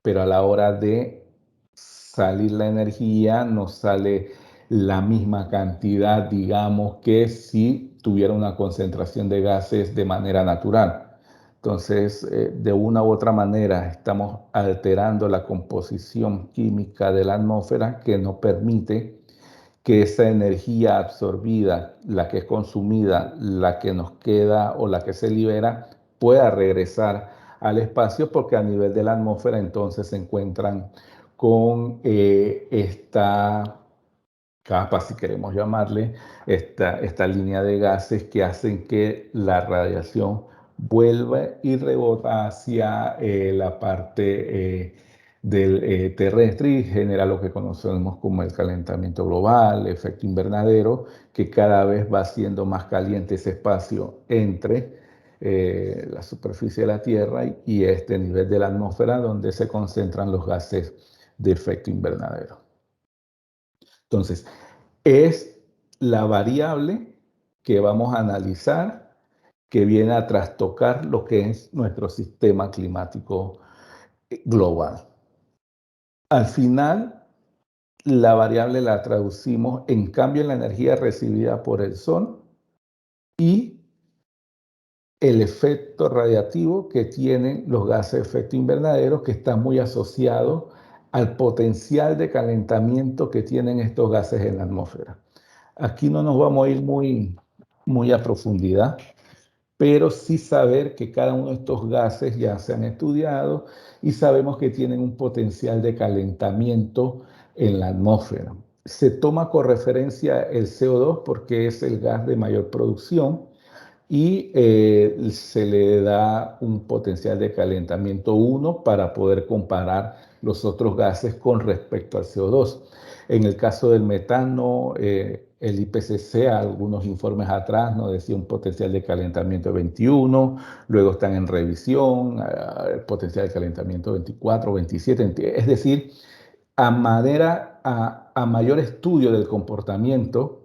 pero a la hora de salir la energía no sale la misma cantidad, digamos, que si tuviera una concentración de gases de manera natural. Entonces, de una u otra manera, estamos alterando la composición química de la atmósfera que no permite que esa energía absorbida, la que es consumida, la que nos queda o la que se libera, pueda regresar al espacio, porque a nivel de la atmósfera entonces se encuentran con esta capa, si queremos llamarle, esta línea de gases que hacen que la radiación vuelva y rebota hacia la parte del terrestre y genera lo que conocemos como el calentamiento global, efecto invernadero, que cada vez va siendo más caliente ese espacio entre la superficie de la Tierra y este nivel de la atmósfera donde se concentran los gases de efecto invernadero. Entonces, es la variable que vamos a analizar que viene a trastocar lo que es nuestro sistema climático global. Al final, la variable la traducimos en cambio en la energía recibida por el Sol y el efecto radiativo que tienen los gases de efecto invernadero, que está muy asociado al potencial de calentamiento que tienen estos gases en la atmósfera. Aquí no nos vamos a ir muy a profundidad, pero sí saber que cada uno de estos gases ya se han estudiado y sabemos que tienen un potencial de calentamiento en la atmósfera. Se toma como referencia el CO2 porque es el gas de mayor producción y se le da un potencial de calentamiento 1 para poder comparar los otros gases con respecto al CO2. En el caso del metano, el IPCC, algunos informes atrás nos decía un potencial de calentamiento de 21, luego están en revisión, el potencial de calentamiento 24, 27, es decir, a mayor estudio del comportamiento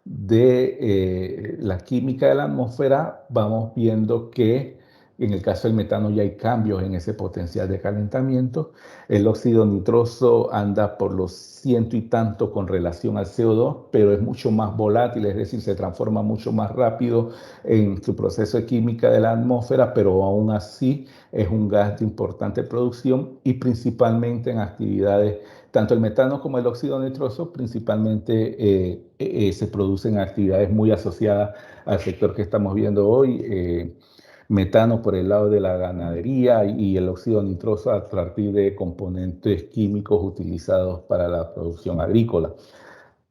de la química de la atmósfera, vamos viendo que en el caso del metano ya hay cambios en ese potencial de calentamiento. El óxido nitroso anda por los ciento y tanto con relación al CO2, pero es mucho más volátil, es decir, se transforma mucho más rápido en su proceso de química de la atmósfera, pero aún así es un gas de importante producción y principalmente en actividades, tanto el metano como el óxido nitroso, principalmente se producen actividades muy asociadas al sector que estamos viendo hoy. Metano por el lado de la ganadería y el óxido nitroso a partir de componentes químicos utilizados para la producción agrícola.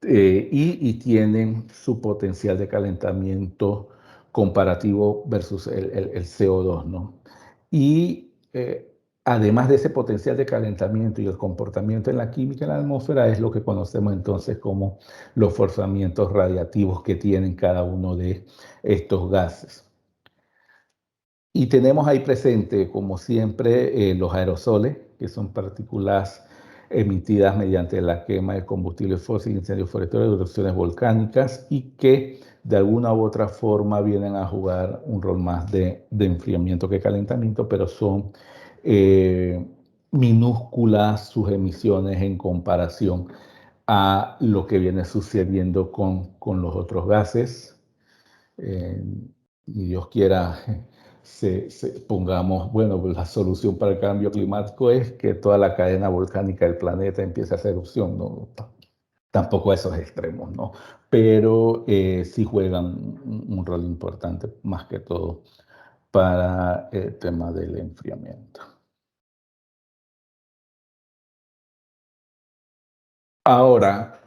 Y tienen su potencial de calentamiento comparativo versus el CO2, ¿no? Y además de ese potencial de calentamiento y el comportamiento en la química en la atmósfera, es lo que conocemos entonces como los forzamientos radiativos que tienen cada uno de estos gases. Y tenemos ahí presente, como siempre, los aerosoles, que son partículas emitidas mediante la quema de combustibles fósiles, incendios forestales, erupciones volcánicas y que de alguna u otra forma vienen a jugar un rol más de enfriamiento que calentamiento, pero son minúsculas sus emisiones en comparación a lo que viene sucediendo con los otros gases. Y Dios quiera, pongamos, bueno, pues la solución para el cambio climático es que toda la cadena volcánica del planeta empiece a hacer erupción, ¿no? Tampoco a esos extremos, ¿no? Pero sí juegan un rol importante, más que todo, para el tema del enfriamiento. Ahora,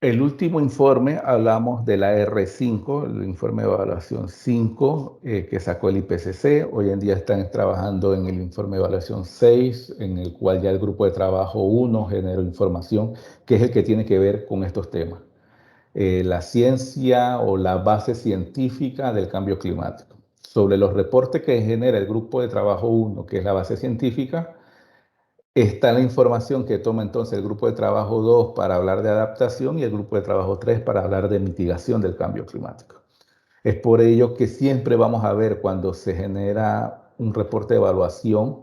el último informe, hablamos de la R5, el informe de evaluación 5 que sacó el IPCC. Hoy en día están trabajando en el informe de evaluación 6, en el cual ya el grupo de trabajo 1 generó información, que es el que tiene que ver con estos temas. La ciencia o la base científica del cambio climático. Sobre los reportes que genera el grupo de trabajo 1, que es la base científica, Está la información que toma entonces el grupo de trabajo 2 para hablar de adaptación y el grupo de trabajo 3 para hablar de mitigación del cambio climático. Es por ello que siempre vamos a ver cuando se genera un reporte de evaluación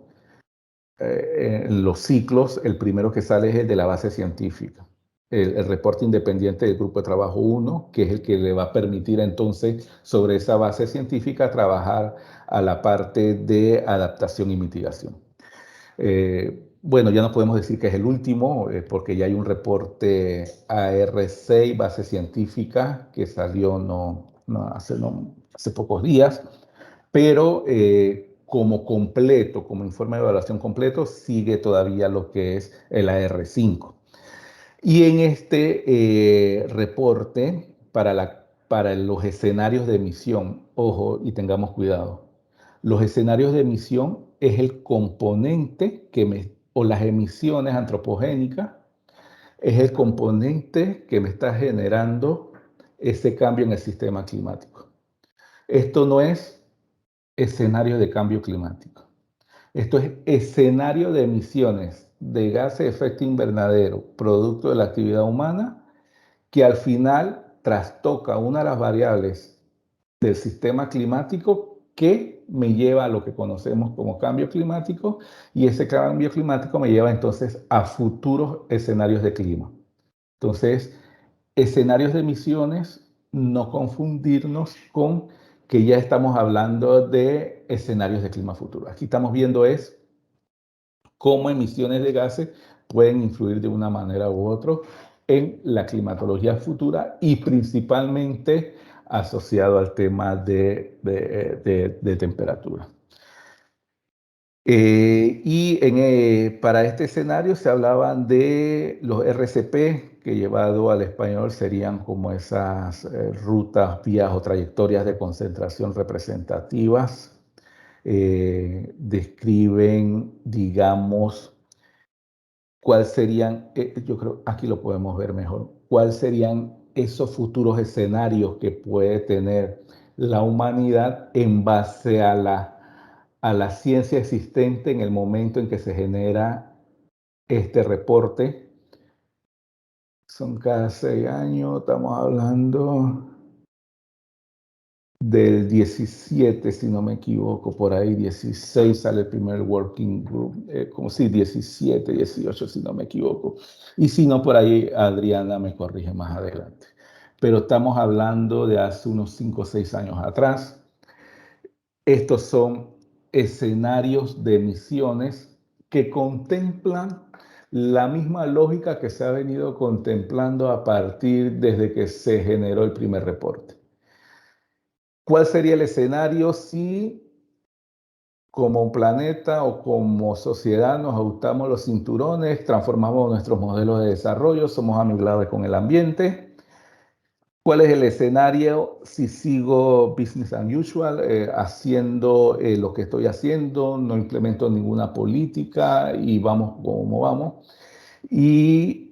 en los ciclos, el primero que sale es el de la base científica. El reporte independiente del grupo de trabajo 1, que es el que le va a permitir entonces sobre esa base científica trabajar a la parte de adaptación y mitigación. Bueno, ya no podemos decir que es el último, porque ya hay un reporte AR6, base científica, que salió hace pocos días, pero como completo, como informe de evaluación completo, sigue todavía lo que es el AR5. Y en este reporte, para los escenarios de emisión, ojo y tengamos cuidado, los escenarios de emisión es el componente o las emisiones antropogénicas, es el componente que me está generando ese cambio en el sistema climático. Esto no es escenario de cambio climático. Esto es escenario de emisiones de gases de efecto invernadero, producto de la actividad humana, que al final trastoca una de las variables del sistema climático que me lleva a lo que conocemos como cambio climático, y ese cambio climático me lleva entonces a futuros escenarios de clima. Entonces, escenarios de emisiones, no confundirnos con que ya estamos hablando de escenarios de clima futuro. Aquí estamos viendo es cómo emisiones de gases pueden influir de una manera u otra en la climatología futura y principalmente asociado al tema de temperatura. Para este escenario se hablaban de los RCP, que llevado al español serían como esas rutas, vías o trayectorias de concentración representativas. Describen, digamos, cuáles serían, yo creo, aquí lo podemos ver mejor, cuáles serían esos futuros escenarios que puede tener la humanidad en base a la ciencia existente en el momento en que se genera este reporte. Son cada 6 años, estamos hablando del 17, si no me equivoco, por ahí 16 sale el primer working group, como si 17, 18, si no me equivoco. Y si no, por ahí Adriana me corrige más adelante. Pero estamos hablando de hace unos 5 o 6 años atrás. Estos son escenarios de emisiones que contemplan la misma lógica que se ha venido contemplando a partir desde que se generó el primer reporte. ¿Cuál sería el escenario si como planeta o como sociedad nos ajustamos los cinturones, transformamos nuestros modelos de desarrollo, somos amigables con el ambiente? ¿Cuál es el escenario si sigo business as usual, haciendo lo que estoy haciendo, no implemento ninguna política y vamos como vamos? Y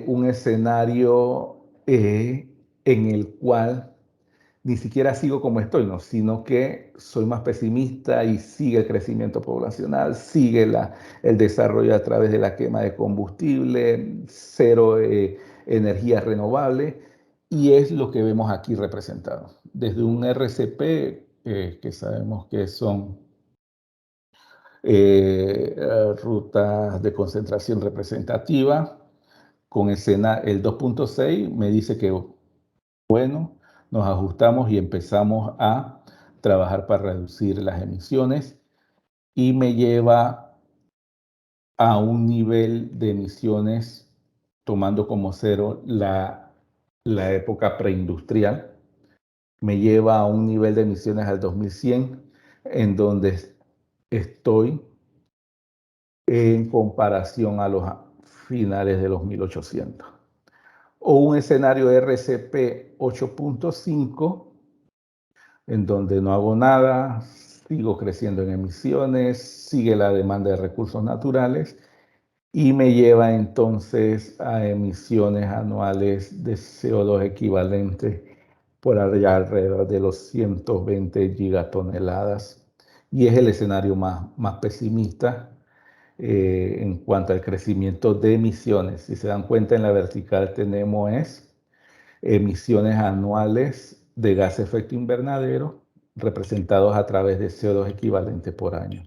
un escenario en el cual ni siquiera sigo como estoy, ¿no? Sino que soy más pesimista y sigue el crecimiento poblacional, sigue el desarrollo a través de la quema de combustible, cero energía renovable, y es lo que vemos aquí representado. Desde un RCP, que sabemos que son rutas de concentración representativa, con el 2.6 me dice que, bueno, nos ajustamos y empezamos a trabajar para reducir las emisiones, y me lleva a un nivel de emisiones tomando como cero la época preindustrial. Me lleva a un nivel de emisiones al 2100 en donde estoy en comparación a los finales de los 1800. O un escenario RCP 8.5 en donde no hago nada, sigo creciendo en emisiones, sigue la demanda de recursos naturales y me lleva entonces a emisiones anuales de CO2 equivalentes por allá alrededor de los 120 gigatoneladas. Y es el escenario más pesimista, en cuanto al crecimiento de emisiones. Si se dan cuenta, en la vertical tenemos emisiones anuales de gas de efecto invernadero representados a través de CO2 equivalente por año.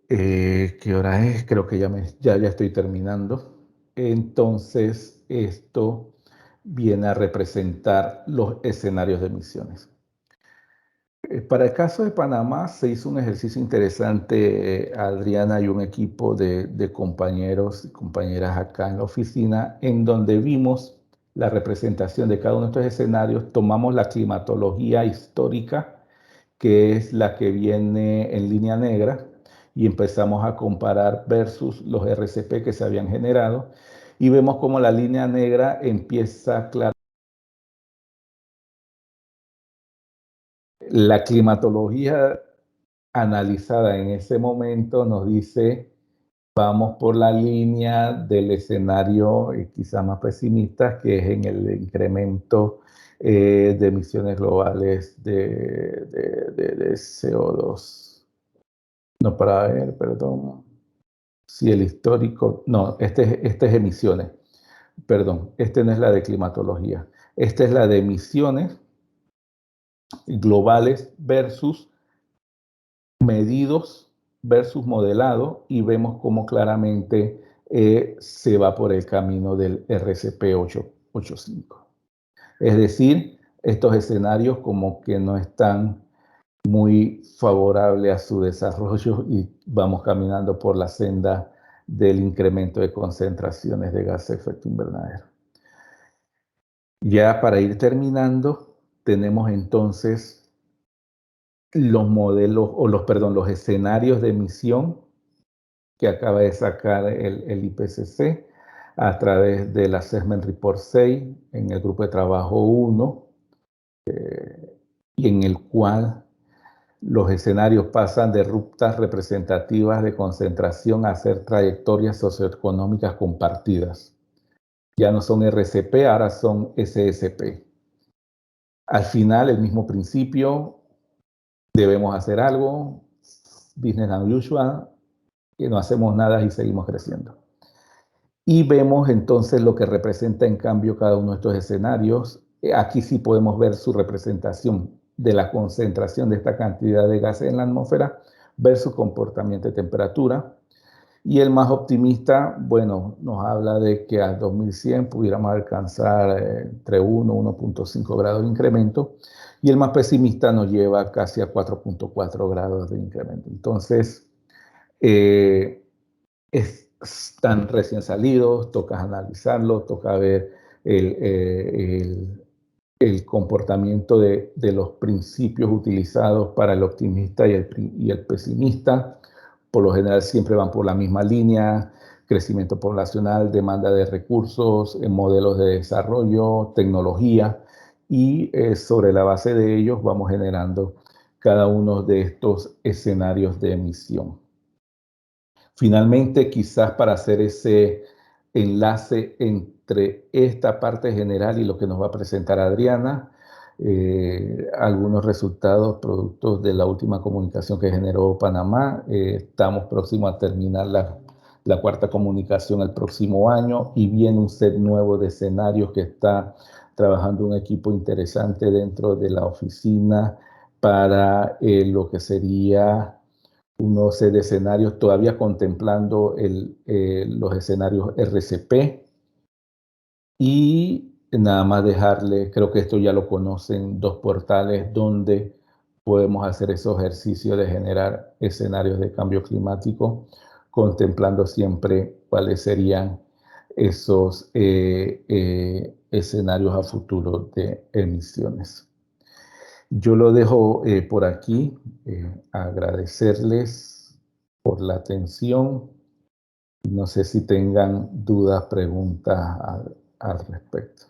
¿Qué hora es? Creo que ya estoy terminando. Entonces, esto viene a representar los escenarios de emisiones. Para el caso de Panamá se hizo un ejercicio interesante, Adriana y un equipo de compañeros y compañeras acá en la oficina, en donde vimos la representación de cada uno de estos escenarios. Tomamos la climatología histórica, que es la que viene en línea negra, y empezamos a comparar versus los RCP que se habían generado, y vemos cómo la línea negra empieza claramente. La climatología analizada en ese momento nos dice, vamos por la línea del escenario quizá más pesimista, que es en el incremento de emisiones globales de CO2. No, para ver, perdón. Sí, el histórico, no, este es emisiones. Perdón, este no es la de climatología. Esta es la de emisiones globales versus medidos versus modelado, y vemos cómo claramente se va por el camino del RCP 885. Es decir, estos escenarios como que no están muy favorables a su desarrollo y vamos caminando por la senda del incremento de concentraciones de gas de efecto invernadero. Ya para ir terminando, tenemos entonces los modelos, los escenarios de emisión que acaba de sacar el IPCC a través del Assessment Report 6 en el grupo de trabajo 1, y en el cual los escenarios pasan de rutas representativas de concentración a ser trayectorias socioeconómicas compartidas. Ya no son RCP, ahora son SSP. Al final, el mismo principio, debemos hacer algo, business as usual, que no hacemos nada y seguimos creciendo. Y vemos entonces lo que representa en cambio cada uno de estos escenarios. Aquí sí podemos ver su representación de la concentración de esta cantidad de gases en la atmósfera versus comportamiento de temperatura. Y el más optimista, bueno, nos habla de que al 2100 pudiéramos alcanzar entre 1 y 1.5 grados de incremento, y el más pesimista nos lleva casi a 4.4 grados de incremento. Entonces, están recién salidos, toca analizarlo, toca ver el comportamiento de los principios utilizados para el optimista y el pesimista. Por lo general siempre van por la misma línea: crecimiento poblacional, demanda de recursos, modelos de desarrollo, tecnología, y sobre la base de ellos vamos generando cada uno de estos escenarios de emisión. Finalmente, quizás para hacer ese enlace entre esta parte general y lo que nos va a presentar Adriana, algunos resultados productos de la última comunicación que generó Panamá. Estamos próximos a terminar la cuarta comunicación el próximo año, y viene un set nuevo de escenarios que está trabajando un equipo interesante dentro de la oficina para lo que sería unos de escenarios, todavía contemplando los escenarios RCP. Y nada más dejarle, creo que esto ya lo conocen, 2 portales donde podemos hacer esos ejercicios de generar escenarios de cambio climático, contemplando siempre cuáles serían esos escenarios a futuro de emisiones. Yo lo dejo por aquí, agradecerles por la atención. No sé si tengan dudas, preguntas al respecto.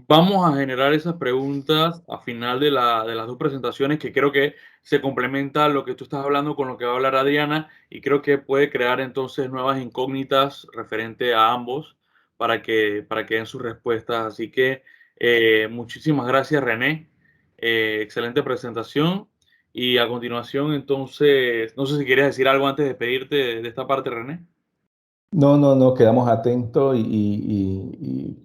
Vamos a generar esas preguntas a final de las dos presentaciones, que creo que se complementa lo que tú estás hablando con lo que va a hablar Adriana, y creo que puede crear entonces nuevas incógnitas referente a ambos para que den sus respuestas. Así que muchísimas gracias, René. Excelente presentación, Y a continuación, entonces, no sé si quieres decir algo antes de despedirte de esta parte, René. No, quedamos atentos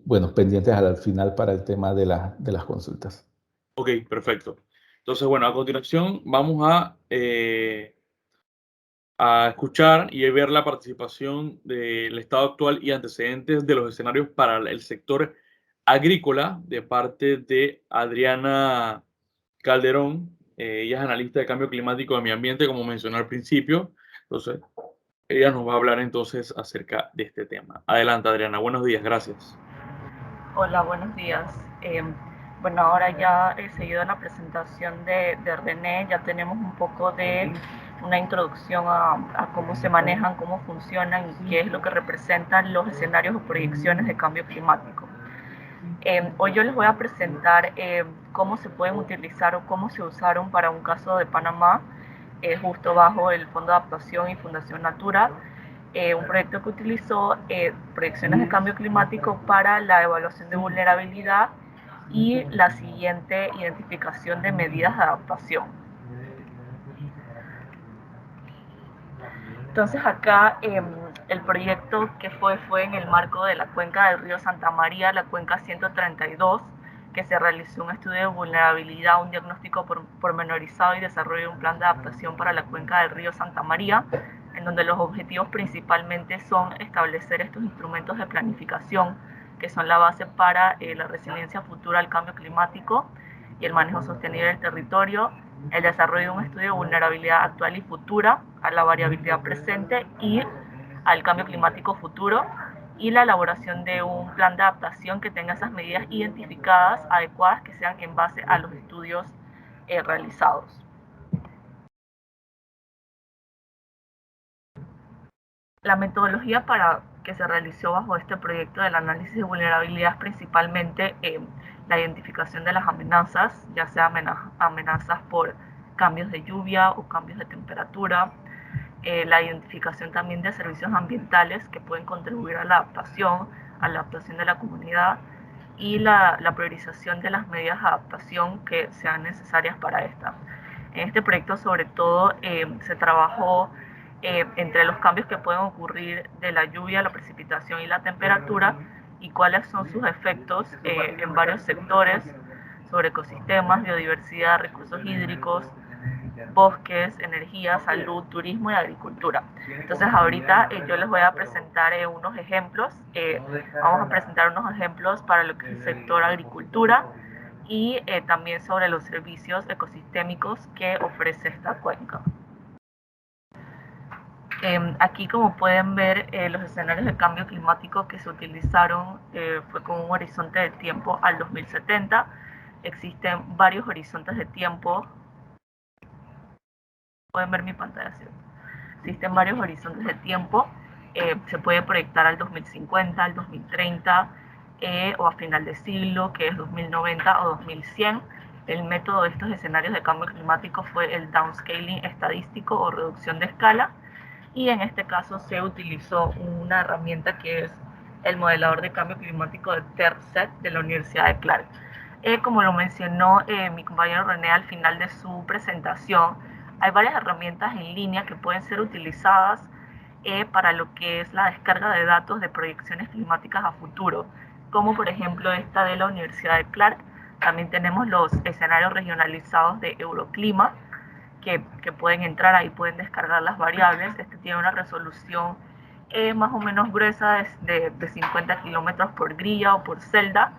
bueno, pendientes al final para el tema de las consultas. Ok, perfecto. Entonces, bueno, a continuación vamos a escuchar y ver la participación del estado actual y antecedentes de los escenarios para el sector agrícola de parte de Adriana Calderón. Ella es analista de cambio climático de medio ambiente, como mencioné al principio. Entonces, ella nos va a hablar entonces acerca de este tema. Adelante, Adriana. Buenos días. Gracias. Hola, buenos días. Bueno, ahora ya seguido la presentación de René, ya tenemos un poco de una introducción a cómo se manejan, cómo funcionan y qué es lo que representan los escenarios o proyecciones de cambio climático. Hoy yo les voy a presentar cómo se pueden utilizar o cómo se usaron para un caso de Panamá, justo bajo el Fondo de Adaptación y Fundación Natura, un proyecto que utilizó proyecciones de cambio climático para la evaluación de vulnerabilidad y la siguiente identificación de medidas de adaptación. Entonces acá el proyecto que fue en el marco de la cuenca del río Santa María, la cuenca 132, que se realizó un estudio de vulnerabilidad, un diagnóstico pormenorizado y desarrollo de un plan de adaptación para la cuenca del río Santa María, en donde los objetivos principalmente son establecer estos instrumentos de planificación que son la base para la resiliencia futura al cambio climático y el manejo sostenible del territorio, el desarrollo de un estudio de vulnerabilidad actual y futura a la variabilidad presente y al cambio climático futuro, y la elaboración de un plan de adaptación que tenga esas medidas identificadas, adecuadas, que sean en base a los estudios realizados. La metodología para que se realizó bajo este proyecto del análisis de vulnerabilidad es principalmente la identificación de las amenazas, ya sea amenazas por cambios de lluvia o cambios de temperatura, la identificación también de servicios ambientales que pueden contribuir a la adaptación de la comunidad y la priorización de las medidas de adaptación que sean necesarias para esta. En este proyecto sobre todo se trabajó entre los cambios que pueden ocurrir de la lluvia, la precipitación y la temperatura y cuáles son sus efectos en varios sectores sobre ecosistemas, biodiversidad, recursos hídricos, bosques, energía, salud, turismo y agricultura. Entonces ahorita yo les voy a presentar unos ejemplos. Vamos a presentar unos ejemplos para lo que es el sector agricultura y también sobre los servicios ecosistémicos que ofrece esta cuenca. Aquí, como pueden ver, los escenarios de cambio climático que se utilizaron fue con un horizonte de tiempo al 2070. Existen varios horizontes de tiempo. Pueden ver mi pantalla, ¿sí? Existen varios horizontes de tiempo. Se puede proyectar al 2050, al 2030 o a final de siglo, que es 2090 o 2100. El método de estos escenarios de cambio climático fue el downscaling estadístico o reducción de escala. Y en este caso se utilizó una herramienta que es el modelador de cambio climático de TERSET de la Universidad de Clark. Como lo mencionó mi compañero René al final de su presentación, hay varias herramientas en línea que pueden ser utilizadas para lo que es la descarga de datos de proyecciones climáticas a futuro, como por ejemplo esta de la Universidad de Clark. También tenemos los escenarios regionalizados de Euroclima, que pueden entrar ahí, pueden descargar las variables. Este tiene una resolución más o menos gruesa de 50 kilómetros por grilla o por celda.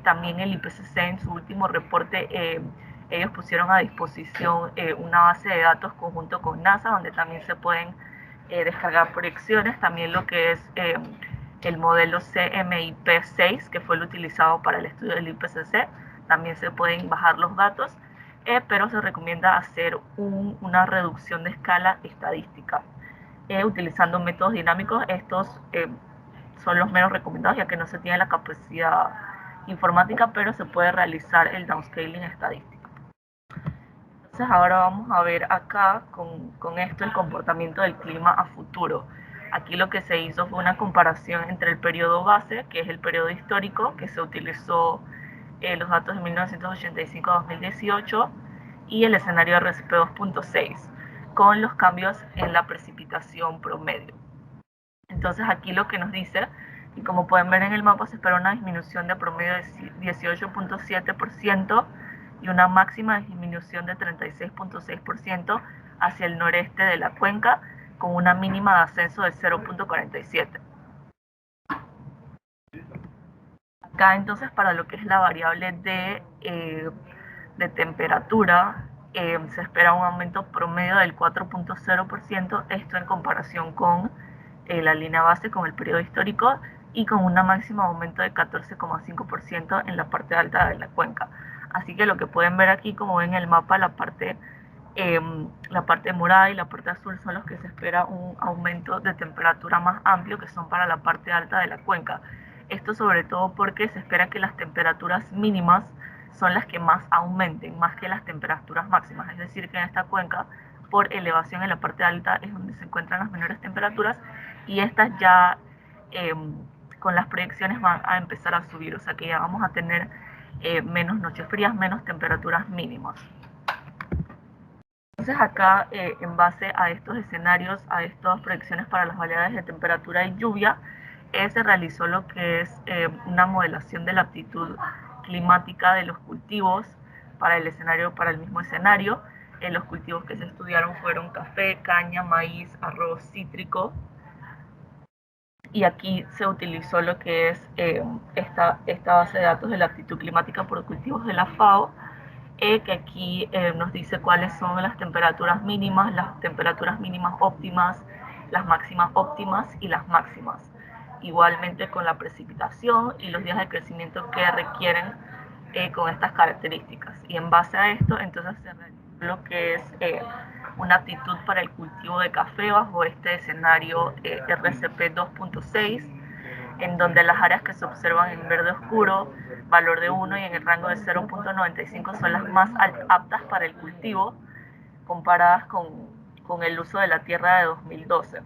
También el IPCC en su último reporte, ellos pusieron a disposición una base de datos conjunto con NASA, donde también se pueden descargar proyecciones. También lo que es el modelo CMIP6, que fue el utilizado para el estudio del IPCC, también se pueden bajar los datos. Pero se recomienda hacer una reducción de escala estadística. Utilizando métodos dinámicos, estos son los menos recomendados ya que no se tiene la capacidad informática, pero se puede realizar el downscaling estadístico. Entonces ahora vamos a ver acá con esto el comportamiento del clima a futuro. Aquí lo que se hizo fue una comparación entre el periodo base, que es el periodo histórico, que se utilizó los datos de 1985 a 2018, y el escenario RCP 2.6, con los cambios en la precipitación promedio. Entonces aquí lo que nos dice, y como pueden ver en el mapa, se espera una disminución de promedio de 18.7% y una máxima disminución de 36.6% hacia el noreste de la cuenca, con una mínima de ascenso de 0.47. Acá entonces, para lo que es la variable de temperatura, se espera un aumento promedio del 4.0%, esto en comparación con la línea base, con el periodo histórico, y con una máxima aumento de 14.5% en la parte alta de la cuenca. Así que lo que pueden ver aquí, como ven en el mapa, la parte morada y la parte azul son los que se espera un aumento de temperatura más amplio, que son para la parte alta de la cuenca. Esto sobre todo porque se espera que las temperaturas mínimas son las que más aumenten, más que las temperaturas máximas. Es decir, que en esta cuenca, por elevación en la parte alta, es donde se encuentran las menores temperaturas, y estas ya con las proyecciones van a empezar a subir, o sea que ya vamos a tener menos noches frías, menos temperaturas mínimas. Entonces acá, en base a estos escenarios, a estas proyecciones para las variables de temperatura y lluvia, se realizó lo que es una modelación de la aptitud climática de los cultivos para el mismo escenario. Los cultivos que se estudiaron fueron café, caña, maíz, arroz, cítrico. Y aquí se utilizó lo que es esta base de datos de la aptitud climática por cultivos de la FAO, que aquí nos dice cuáles son las temperaturas mínimas óptimas, las máximas óptimas y las máximas. Igualmente con la precipitación y los días de crecimiento que requieren con estas características. Y en base a esto, entonces se realizó lo que es una aptitud para el cultivo de café bajo este escenario RCP 2.6, en donde las áreas que se observan en verde oscuro, valor de 1, y en el rango de 0.95 son las más aptas para el cultivo, comparadas con el uso de la tierra de 2012.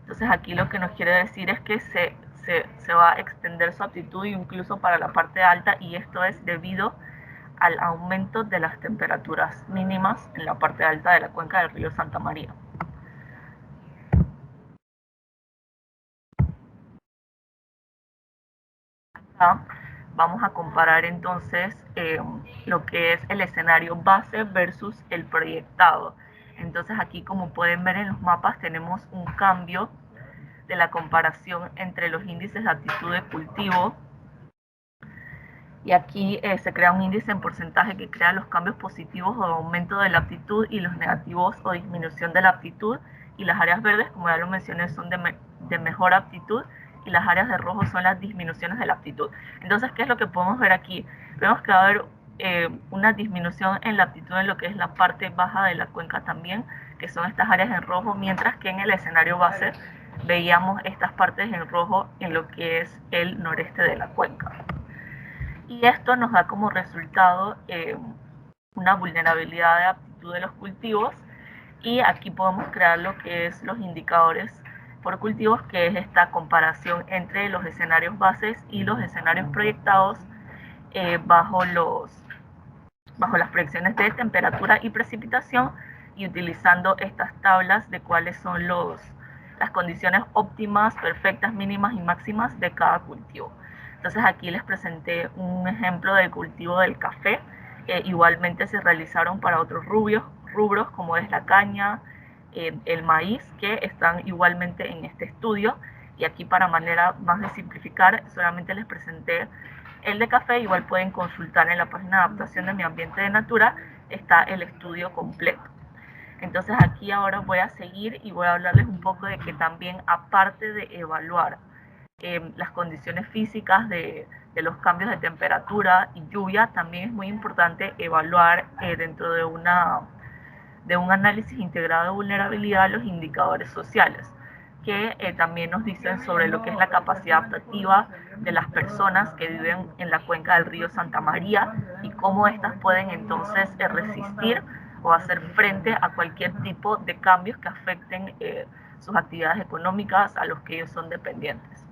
Entonces aquí lo que nos quiere decir es que se va a extender su aptitud incluso para la parte alta, y esto es debido al aumento de las temperaturas mínimas en la parte alta de la cuenca del río Santa María. Acá vamos a comparar entonces lo que es el escenario base versus el proyectado. Entonces aquí, como pueden ver en los mapas, tenemos un cambio de la comparación entre los índices de aptitud de cultivo, y aquí se crea un índice en porcentaje que crea los cambios positivos o aumento de la aptitud, y los negativos o disminución de la aptitud, y las áreas verdes, como ya lo mencioné, son de mejor aptitud, y las áreas de rojo son las disminuciones de la aptitud. Entonces, ¿qué es lo que podemos ver aquí? Vemos que va a haber una disminución en la aptitud en lo que es la parte baja de la cuenca también, que son estas áreas en rojo, mientras que en el escenario base veíamos estas partes en rojo en lo que es el noreste de la cuenca. Y esto nos da como resultado una vulnerabilidad de aptitud de los cultivos, y aquí podemos crear lo que es los indicadores por cultivos, que es esta comparación entre los escenarios bases y los escenarios proyectados bajo las proyecciones de temperatura y precipitación, y utilizando estas tablas de cuáles son las condiciones óptimas, perfectas, mínimas y máximas de cada cultivo. Entonces aquí les presenté un ejemplo del cultivo del café. Igualmente se realizaron para otros rubros como es la caña, el maíz, que están igualmente en este estudio. Y aquí, para manera más de simplificar, solamente les presenté el de café. Igual pueden consultar en la página de adaptación de Mi Ambiente de Natura, está el estudio completo. Entonces aquí ahora voy a seguir y voy a hablarles un poco de que también, aparte de evaluar las condiciones físicas de los cambios de temperatura y lluvia, también es muy importante evaluar dentro de un análisis integrado de vulnerabilidad los indicadores sociales, que también nos dicen sobre lo que es la capacidad adaptativa de las personas que viven en la cuenca del río Santa María, y cómo éstas pueden entonces resistir o hacer frente a cualquier tipo de cambios que afecten sus actividades económicas a los que ellos son dependientes.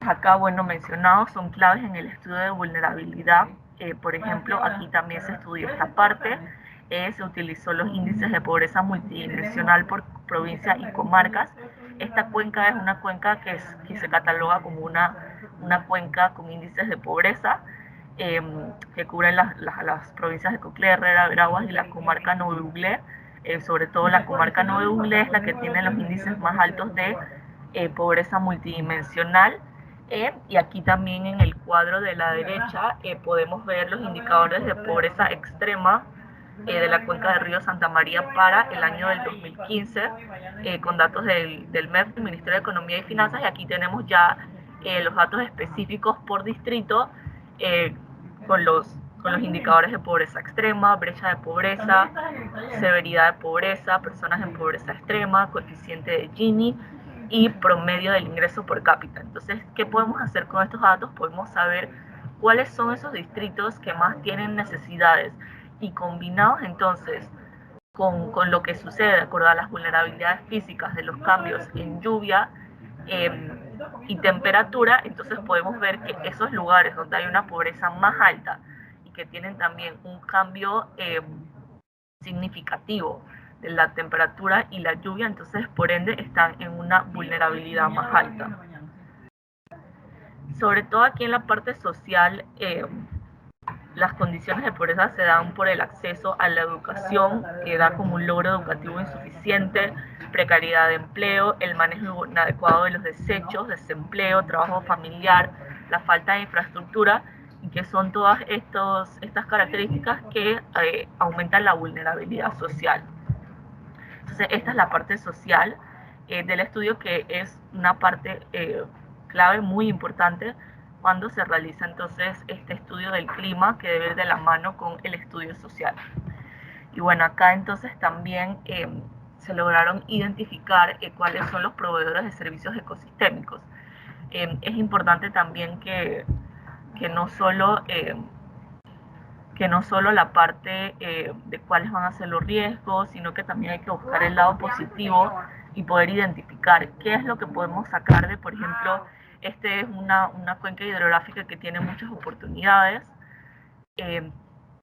Acá, bueno, mencionados son claves en el estudio de vulnerabilidad Por ejemplo, aquí también se estudió esta parte, se utilizó los índices de pobreza multidimensional por provincia y comarcas. Esta cuenca es una cuenca que se cataloga como una cuenca con índices de pobreza, que cubren las provincias de Coclé, Herrera, Veraguas y la comarca Novebuglé. Sobre todo la comarca Novebuglé es la que tiene los índices más altos de pobreza multidimensional. Y aquí también en el cuadro de la derecha podemos ver los indicadores de pobreza extrema de la cuenca del río Santa María para el año del 2015, con datos del MEF, el Ministerio de Economía y Finanzas, y aquí tenemos ya los datos específicos por distrito, con los indicadores de pobreza extrema, brecha de pobreza, severidad de pobreza, personas en pobreza extrema, coeficiente de Gini y promedio del ingreso por cápita. Entonces, ¿qué podemos hacer con estos datos? Podemos saber cuáles son esos distritos que más tienen necesidades, y combinados entonces con lo que sucede de acuerdo a las vulnerabilidades físicas de los cambios en lluvia y temperatura, entonces podemos ver que esos lugares donde hay una pobreza más alta y que tienen también un cambio significativo de la temperatura y la lluvia, entonces por ende están en una vulnerabilidad más alta. Sobre todo aquí en la parte social, las condiciones de pobreza se dan por el acceso a la educación, que da como un logro educativo insuficiente, precariedad de empleo, el manejo inadecuado de los desechos, desempleo, trabajo familiar, la falta de infraestructura, y que son todas estas características que aumentan la vulnerabilidad social. Entonces, esta es la parte social del estudio, que es una parte clave muy importante cuando se realiza entonces este estudio del clima, que debe ir de la mano con el estudio social. Y bueno, acá entonces también se lograron identificar cuáles son los proveedores de servicios ecosistémicos. Es importante también que no solo la parte de cuáles van a ser los riesgos, sino que también hay que buscar el lado positivo y poder identificar qué es lo que podemos sacar de, por ejemplo, este es una cuenca hidrográfica que tiene muchas oportunidades,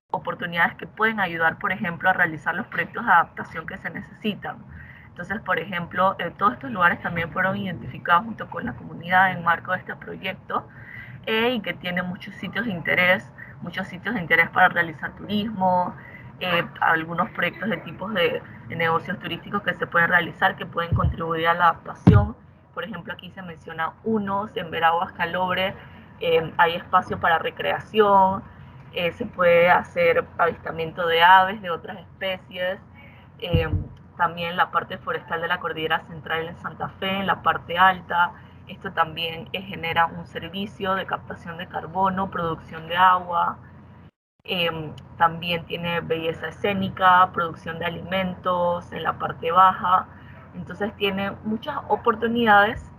oportunidades que pueden ayudar, por ejemplo, a realizar los proyectos de adaptación que se necesitan. Entonces, por ejemplo, todos estos lugares también fueron identificados junto con la comunidad en marco de este proyecto, y que tiene muchos sitios de interés para realizar turismo, algunos proyectos de tipos de negocios turísticos que se pueden realizar, que pueden contribuir a la adaptación. Por ejemplo, aquí se menciona unos, en Veraguas, Calobre, hay espacio para recreación, se puede hacer avistamiento de aves de otras especies, también la parte forestal de la Cordillera Central en Santa Fe, en la parte alta. Esto también genera un servicio de captación de carbono, producción de agua, también tiene belleza escénica, producción de alimentos en la parte baja. Entonces tiene muchas oportunidades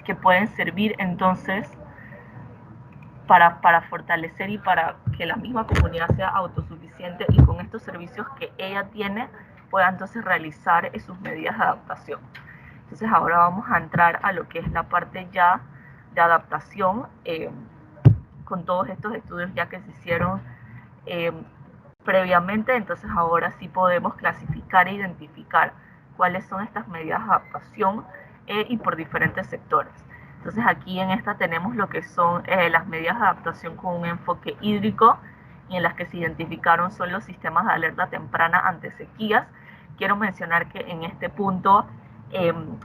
que pueden servir entonces para fortalecer y para que la misma comunidad sea autosuficiente, y con estos servicios que ella tiene pueda entonces realizar sus medidas de adaptación. Entonces ahora vamos a entrar a lo que es la parte ya de adaptación, con todos estos estudios ya que se hicieron previamente. Entonces ahora sí podemos clasificar e identificar cuáles son estas medidas de adaptación y por diferentes sectores. Entonces aquí en esta tenemos lo que son las medidas de adaptación con un enfoque hídrico, y en las que se identificaron son los sistemas de alerta temprana ante sequías. Quiero mencionar que en este punto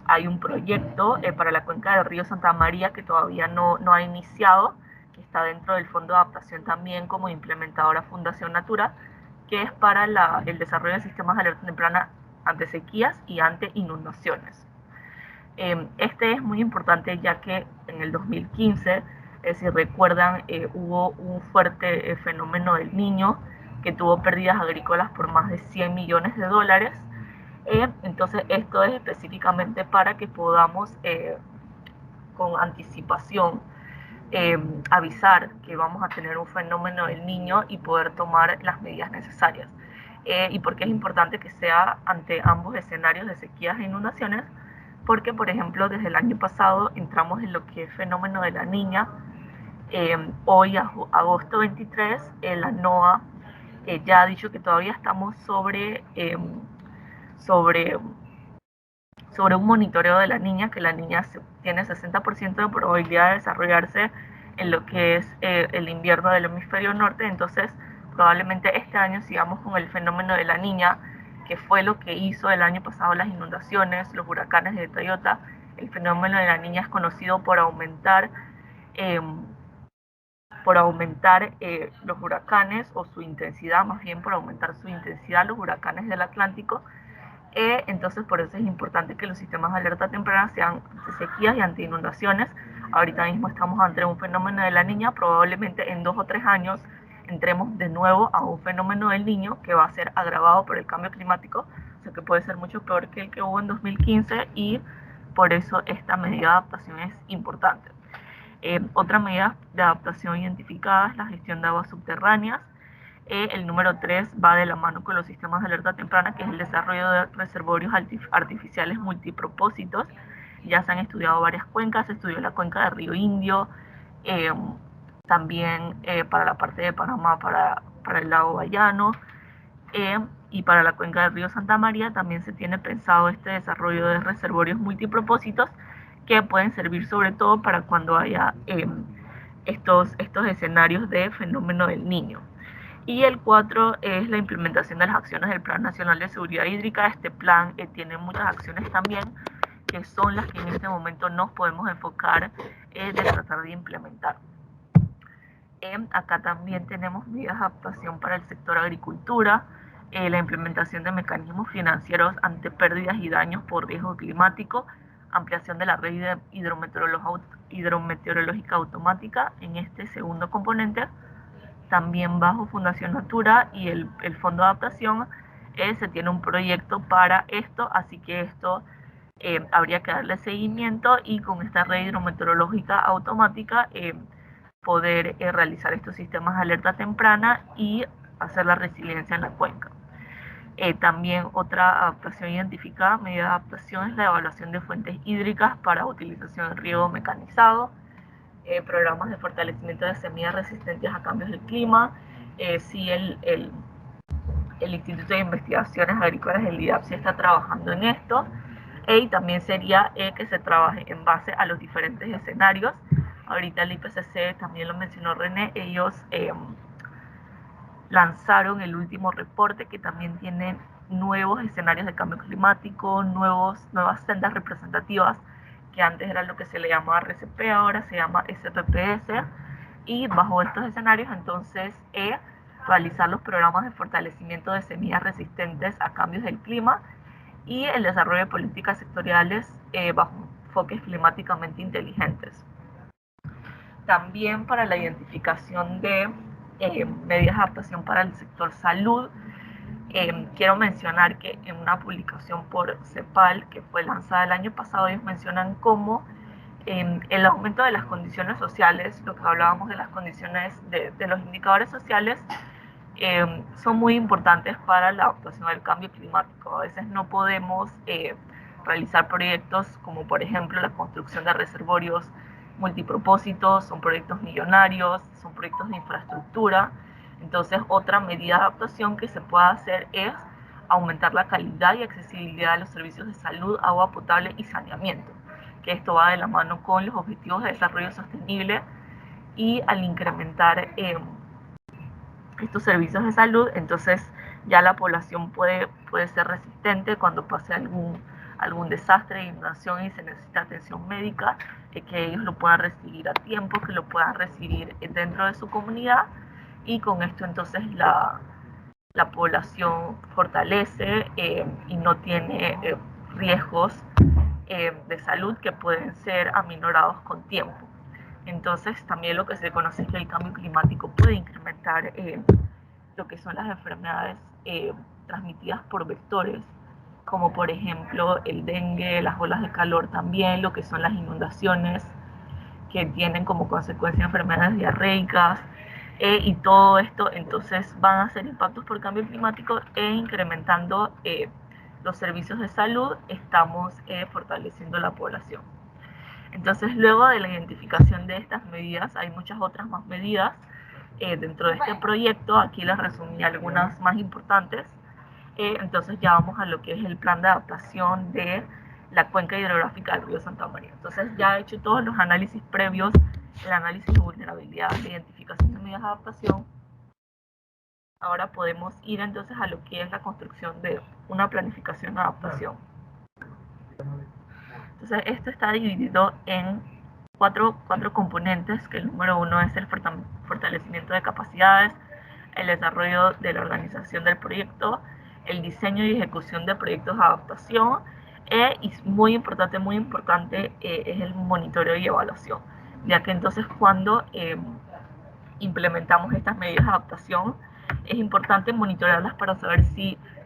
hay un proyecto para la cuenca del río Santa María que todavía no ha iniciado, que está dentro del Fondo de Adaptación también como implementadora Fundación Natura, que es para el desarrollo de sistemas de alerta temprana ante sequías y ante inundaciones. Este es muy importante ya que en el 2015, si recuerdan, hubo un fuerte fenómeno del Niño que tuvo pérdidas agrícolas por más de $100 millones. Entonces esto es específicamente para que podamos con anticipación avisar que vamos a tener un fenómeno del Niño y poder tomar las medidas necesarias. ¿Y por qué es importante que sea ante ambos escenarios de sequías e inundaciones? Porque, por ejemplo, desde el año pasado entramos en lo que es fenómeno de la Niña, Hoy, agosto 23, la NOAA ya ha dicho que todavía estamos sobre un monitoreo de la niña, que la niña tiene 60% de probabilidad de desarrollarse en lo que es el invierno del hemisferio norte. Entonces probablemente este año sigamos con el fenómeno de la niña, que fue lo que hizo el año pasado las inundaciones, los huracanes de Toyota. El fenómeno de la niña es conocido por aumentar los huracanes, o su intensidad, más bien por aumentar su intensidad, los huracanes del Atlántico. Entonces por eso es importante que los sistemas de alerta temprana sean de sequías y anti inundaciones. Ahorita mismo estamos ante un fenómeno de la niña, probablemente en 2 o 3 años entremos de nuevo a un fenómeno del niño que va a ser agravado por el cambio climático, o sea que puede ser mucho peor que el que hubo en 2015, y por eso esta medida de adaptación es importante. Otra medida de adaptación identificada es la gestión de aguas subterráneas. El número 3 va de la mano con los sistemas de alerta temprana, que es el desarrollo de reservorios artificiales multipropósitos. Ya se han estudiado varias cuencas, se estudió la cuenca de Río Indio, también para la parte de Panamá, para el lago Bayano, y para la cuenca del río Santa María también se tiene pensado este desarrollo de reservorios multipropósitos, que pueden servir sobre todo para cuando haya estos escenarios de fenómeno del niño. Y el 4 es la implementación de las acciones del Plan Nacional de Seguridad Hídrica. Este plan tiene muchas acciones también, que son las que en este momento nos podemos enfocar de tratar de implementar. Acá también tenemos medidas de adaptación para el sector agricultura, la implementación de mecanismos financieros ante pérdidas y daños por riesgo climático, ampliación de la red hidrometeorológica automática en este segundo componente. También bajo Fundación Natura y el Fondo de Adaptación se tiene un proyecto para esto, así que esto habría que darle seguimiento, y con esta red hidrometeorológica automática poder realizar estos sistemas de alerta temprana y hacer la resiliencia en la cuenca. También otra adaptación identificada, medida de adaptación, es la evaluación de fuentes hídricas para utilización de riego mecanizado, programas de fortalecimiento de semillas resistentes a cambios del clima. Sí, el Instituto de Investigaciones Agrícolas del IDAP sí está trabajando en esto, y también sería que se trabaje en base a los diferentes escenarios. Ahorita el IPCC, también lo mencionó René, ellos lanzaron el último reporte, que también tiene nuevos escenarios de cambio climático, nuevas sendas representativas, que antes era lo que se le llamaba RCP, ahora se llama SPPS, y bajo estos escenarios entonces realizar los programas de fortalecimiento de semillas resistentes a cambios del clima y el desarrollo de políticas sectoriales bajo enfoques climáticamente inteligentes. También para la identificación de medidas de adaptación para el sector salud, quiero mencionar que en una publicación por CEPAL que fue lanzada el año pasado, ellos mencionan cómo el aumento de las condiciones sociales, lo que hablábamos de las condiciones de los indicadores sociales, son muy importantes para la adaptación al cambio climático. A veces no podemos realizar proyectos como por ejemplo la construcción de reservorios multipropósitos, son proyectos millonarios, son proyectos de infraestructura. Entonces otra medida de adaptación que se puede hacer es aumentar la calidad y accesibilidad de los servicios de salud, agua potable y saneamiento, que esto va de la mano con los objetivos de desarrollo sostenible, y al incrementar estos servicios de salud, entonces ya la población puede ser resistente cuando pase algún desastre de inundación y se necesita atención médica, que ellos lo puedan recibir a tiempo, que lo puedan recibir dentro de su comunidad, y con esto entonces la población fortalece y no tiene riesgos de salud que pueden ser aminorados con tiempo. Entonces también lo que se conoce es que el cambio climático puede incrementar lo que son las enfermedades transmitidas por vectores, como por ejemplo el dengue, las olas de calor también, lo que son las inundaciones, que tienen como consecuencia enfermedades diarreicas, y todo esto entonces van a ser impactos por cambio climático, e incrementando los servicios de salud estamos fortaleciendo la población. Entonces, luego de la identificación de estas medidas, hay muchas otras más medidas dentro de este proyecto. Aquí les resumí algunas más importantes. Entonces ya vamos a lo que es el plan de adaptación de la cuenca hidrográfica del río Santa María. Entonces ya he hecho todos los análisis previos, el análisis de vulnerabilidad, la identificación de medidas de adaptación. Ahora podemos ir entonces a lo que es la construcción de una planificación de adaptación. Entonces esto está dividido en cuatro componentes, que el número uno es el fortalecimiento de capacidades, el desarrollo de la organización del proyecto, el diseño y ejecución de proyectos de adaptación, y muy importante es el monitoreo y evaluación, ya que entonces cuando implementamos estas medidas de adaptación, es importante monitorearlas para saber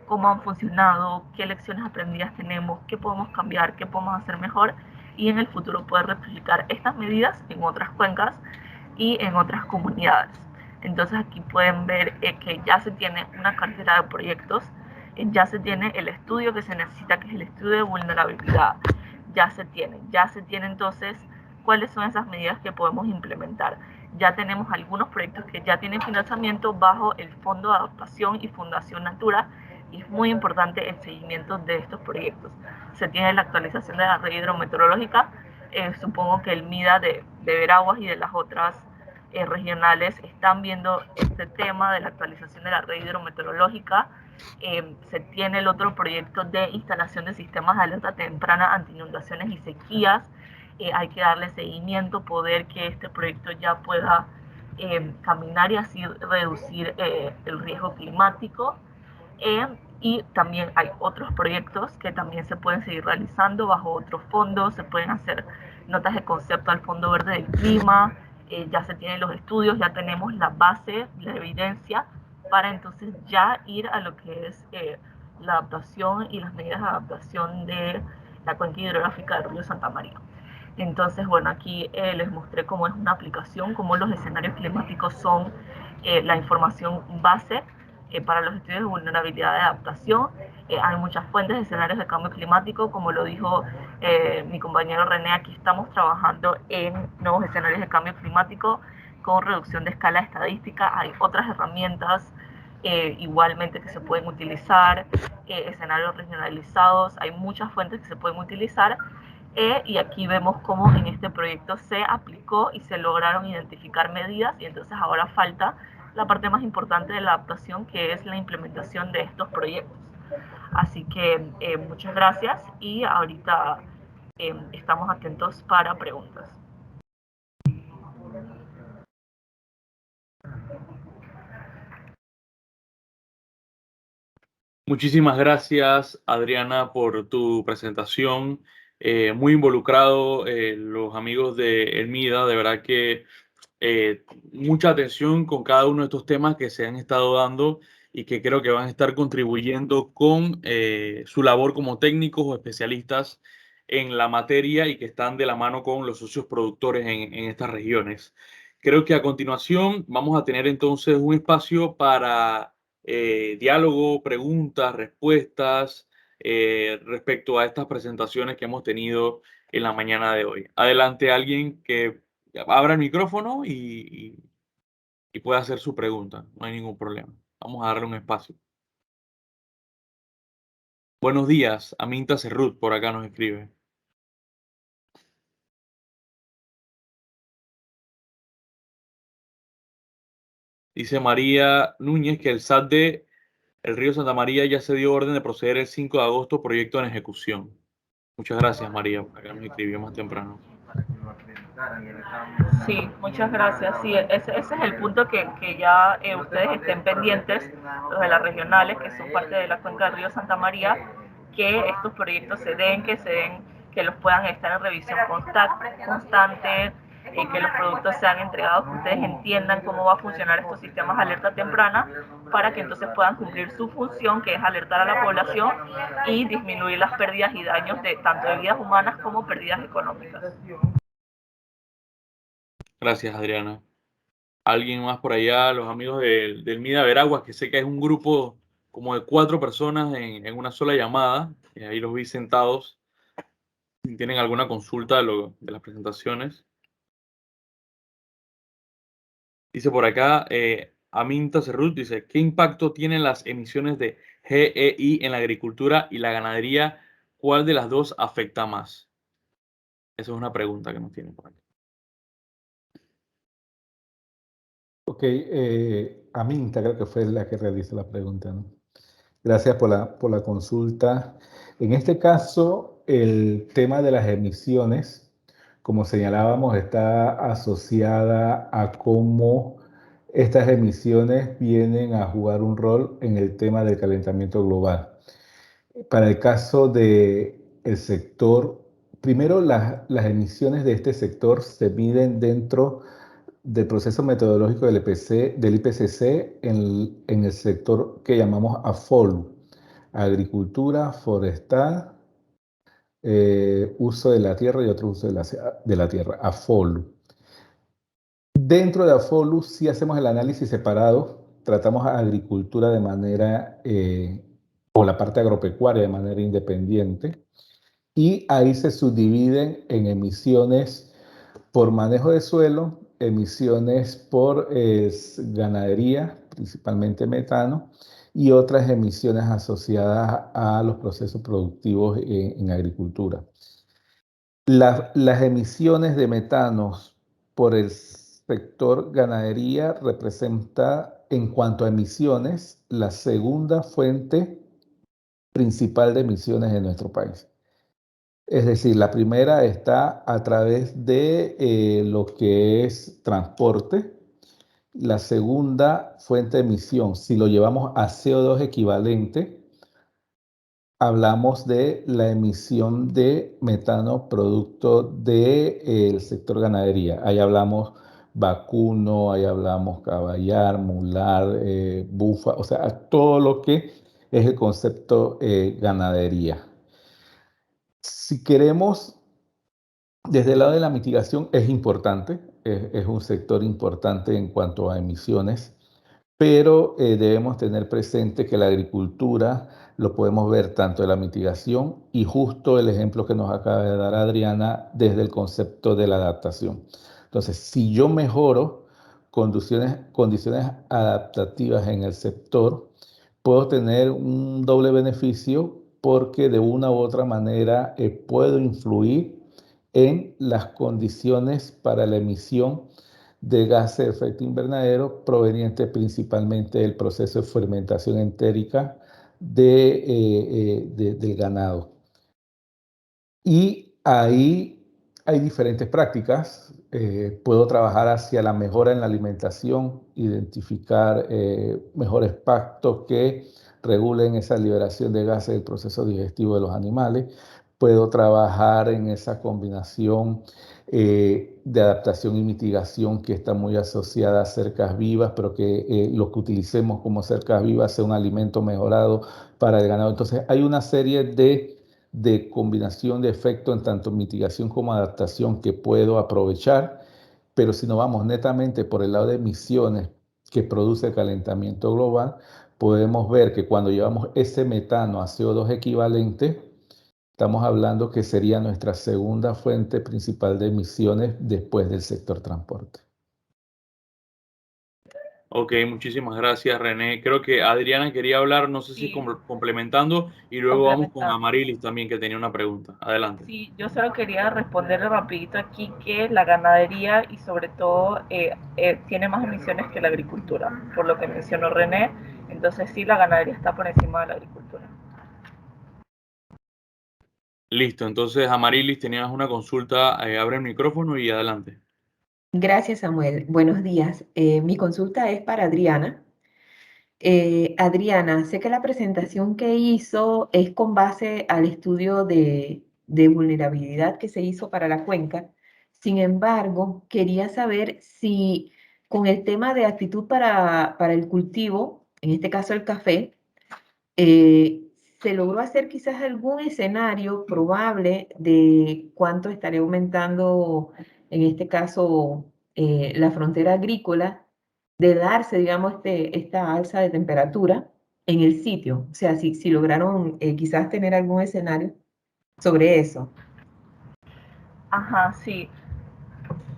cómo han funcionado, qué lecciones aprendidas tenemos, qué podemos cambiar, qué podemos hacer mejor, y en el futuro poder replicar estas medidas en otras cuencas y en otras comunidades. Entonces aquí pueden ver que ya se tiene una cartera de proyectos, ya se tiene el estudio que se necesita, que es el estudio de vulnerabilidad, ya se tiene entonces cuáles son esas medidas que podemos implementar. Ya tenemos algunos proyectos que ya tienen financiamiento bajo el Fondo de Adaptación y Fundación Natura, y es muy importante el seguimiento de estos proyectos. Se tiene la actualización de la red hidrometeorológica, supongo que el MIDA de Veraguas y de las otras regionales están viendo este tema de la actualización de la red hidrometeorológica. Se tiene el otro proyecto de instalación de sistemas de alerta temprana ante inundaciones y sequías. Hay que darle seguimiento, poder que este proyecto ya pueda caminar y así reducir el riesgo climático. Y también hay otros proyectos que también se pueden seguir realizando bajo otros fondos, se pueden hacer notas de concepto al Fondo Verde del Clima, ya se tienen los estudios, ya tenemos la base, la evidencia, para entonces ya ir a lo que es la adaptación y las medidas de adaptación de la cuenca hidrográfica del río Santa María. Entonces, bueno, aquí les mostré cómo es una aplicación, cómo los escenarios climáticos son la información base para los estudios de vulnerabilidad de adaptación. Hay muchas fuentes de escenarios de cambio climático, como lo dijo mi compañero René, aquí estamos trabajando en nuevos escenarios de cambio climático con reducción de escala estadística. Hay otras herramientas igualmente que se pueden utilizar, escenarios regionalizados, hay muchas fuentes que se pueden utilizar. Y aquí vemos cómo en este proyecto se aplicó y se lograron identificar medidas, y entonces ahora falta la parte más importante de la adaptación, que es la implementación de estos proyectos. Así que muchas gracias, y ahorita estamos atentos para preguntas. Muchísimas gracias, Adriana, por tu presentación. Muy involucrado los amigos de Elmida, de verdad que mucha atención con cada uno de estos temas que se han estado dando y que creo que van a estar contribuyendo con su labor como técnicos o especialistas en la materia y que están de la mano con los socios productores en estas regiones. Creo que a continuación vamos a tener entonces un espacio para diálogo, preguntas, respuestas respecto a estas presentaciones que hemos tenido en la mañana de hoy. Adelante, alguien que abra el micrófono y pueda hacer su pregunta. No hay ningún problema. Vamos a darle un espacio. Buenos días, Aminta Cerrut, por acá nos escribe. Dice María Núñez que el SAT de el Río Santa María ya se dio orden de proceder el 5 de agosto, proyecto en ejecución. Muchas gracias, María, por acá nos escribió más temprano. Sí, muchas gracias. Sí, ese es el punto que ya ustedes estén pendientes, los de las regionales, que son parte de la cuenca del río Santa María, que estos proyectos se den, que los puedan estar en revisión constante, que los productos sean entregados, que ustedes entiendan cómo va a funcionar estos sistemas de alerta temprana, para que entonces puedan cumplir su función, que es alertar a la población y disminuir las pérdidas y daños tanto de vidas humanas como pérdidas económicas. Gracias, Adriana. ¿Alguien más por allá? Los amigos del MIDA Veraguas, que sé que es un grupo como de 4 personas en una sola llamada. Ahí los vi sentados. Si tienen alguna consulta de las presentaciones. Dice por acá, Aminta Cerrut, dice, ¿qué impacto tienen las emisiones de GEI en la agricultura y la ganadería? ¿Cuál de las dos afecta más? Esa es una pregunta que nos tienen por aquí. Ok, Aminta creo que fue la que realizó la pregunta, ¿no? Gracias por la consulta. En este caso, el tema de las emisiones, como señalábamos, está asociada a cómo estas emisiones vienen a jugar un rol en el tema del calentamiento global. Para el caso del sector, primero las emisiones de este sector se miden dentro del proceso metodológico del IPCC en el sector que llamamos AFOLU, agricultura, forestal, uso de la tierra y otro uso de la tierra, AFOLU. Dentro de AFOLU sí hacemos el análisis separado, tratamos a agricultura de manera, o la parte agropecuaria de manera independiente, y ahí se subdividen en emisiones por manejo de suelo, emisiones por ganadería, principalmente metano, y otras emisiones asociadas a los procesos productivos en agricultura. Las emisiones de metanos por el sector ganadería representa, en cuanto a emisiones, la segunda fuente principal de emisiones en nuestro país. Es decir, la primera está a través de lo que es transporte. La segunda fuente de emisión, si lo llevamos a CO2 equivalente, hablamos de la emisión de metano producto del sector ganadería. Ahí hablamos vacuno, ahí hablamos caballar, mular, bufa, o sea, todo lo que es el concepto ganadería. Si queremos, desde el lado de la mitigación es importante, es un sector importante en cuanto a emisiones, pero debemos tener presente que la agricultura lo podemos ver tanto en la mitigación y justo el ejemplo que nos acaba de dar Adriana desde el concepto de la adaptación. Entonces, si yo mejoro condiciones adaptativas en el sector, puedo tener un doble beneficio porque de una u otra manera puedo influir en las condiciones para la emisión de gases de efecto invernadero proveniente principalmente del proceso de fermentación entérica del ganado. Y ahí hay diferentes prácticas. Puedo trabajar hacia la mejora en la alimentación, identificar mejores pactos que regulen esa liberación de gases del proceso digestivo de los animales. Puedo trabajar en esa combinación de adaptación y mitigación que está muy asociada a cercas vivas, pero que lo que utilicemos como cercas vivas sea un alimento mejorado para el ganado. Entonces hay una serie de combinación de efectos en tanto mitigación como adaptación que puedo aprovechar, pero si nos vamos netamente por el lado de emisiones que produce el calentamiento global, podemos ver que cuando llevamos ese metano a CO2 equivalente, estamos hablando que sería nuestra segunda fuente principal de emisiones después del sector transporte. Ok, muchísimas gracias, René. Creo que Adriana quería hablar, no sé si Sí. complementando, y luego vamos con Complementando. Amarilis también, que tenía una pregunta. Adelante. Sí, yo solo quería responderle rapidito aquí que la ganadería y sobre todo tiene más emisiones que la agricultura, por lo que mencionó René. Entonces sí, la ganadería está por encima de la agricultura. Listo, entonces Amarilis, tenías una consulta, abre el micrófono y adelante. Gracias, Samuel. Buenos días. Mi consulta es para Adriana. Adriana, sé que la presentación que hizo es con base al estudio de vulnerabilidad que se hizo para la cuenca. Sin embargo, quería saber si con el tema de actitud para el cultivo, en este caso el café, se logró hacer quizás algún escenario probable de cuánto estaría aumentando, en este caso, la frontera agrícola, de darse, digamos, esta alza de temperatura en el sitio. O sea, si lograron quizás tener algún escenario sobre eso. Ajá, sí.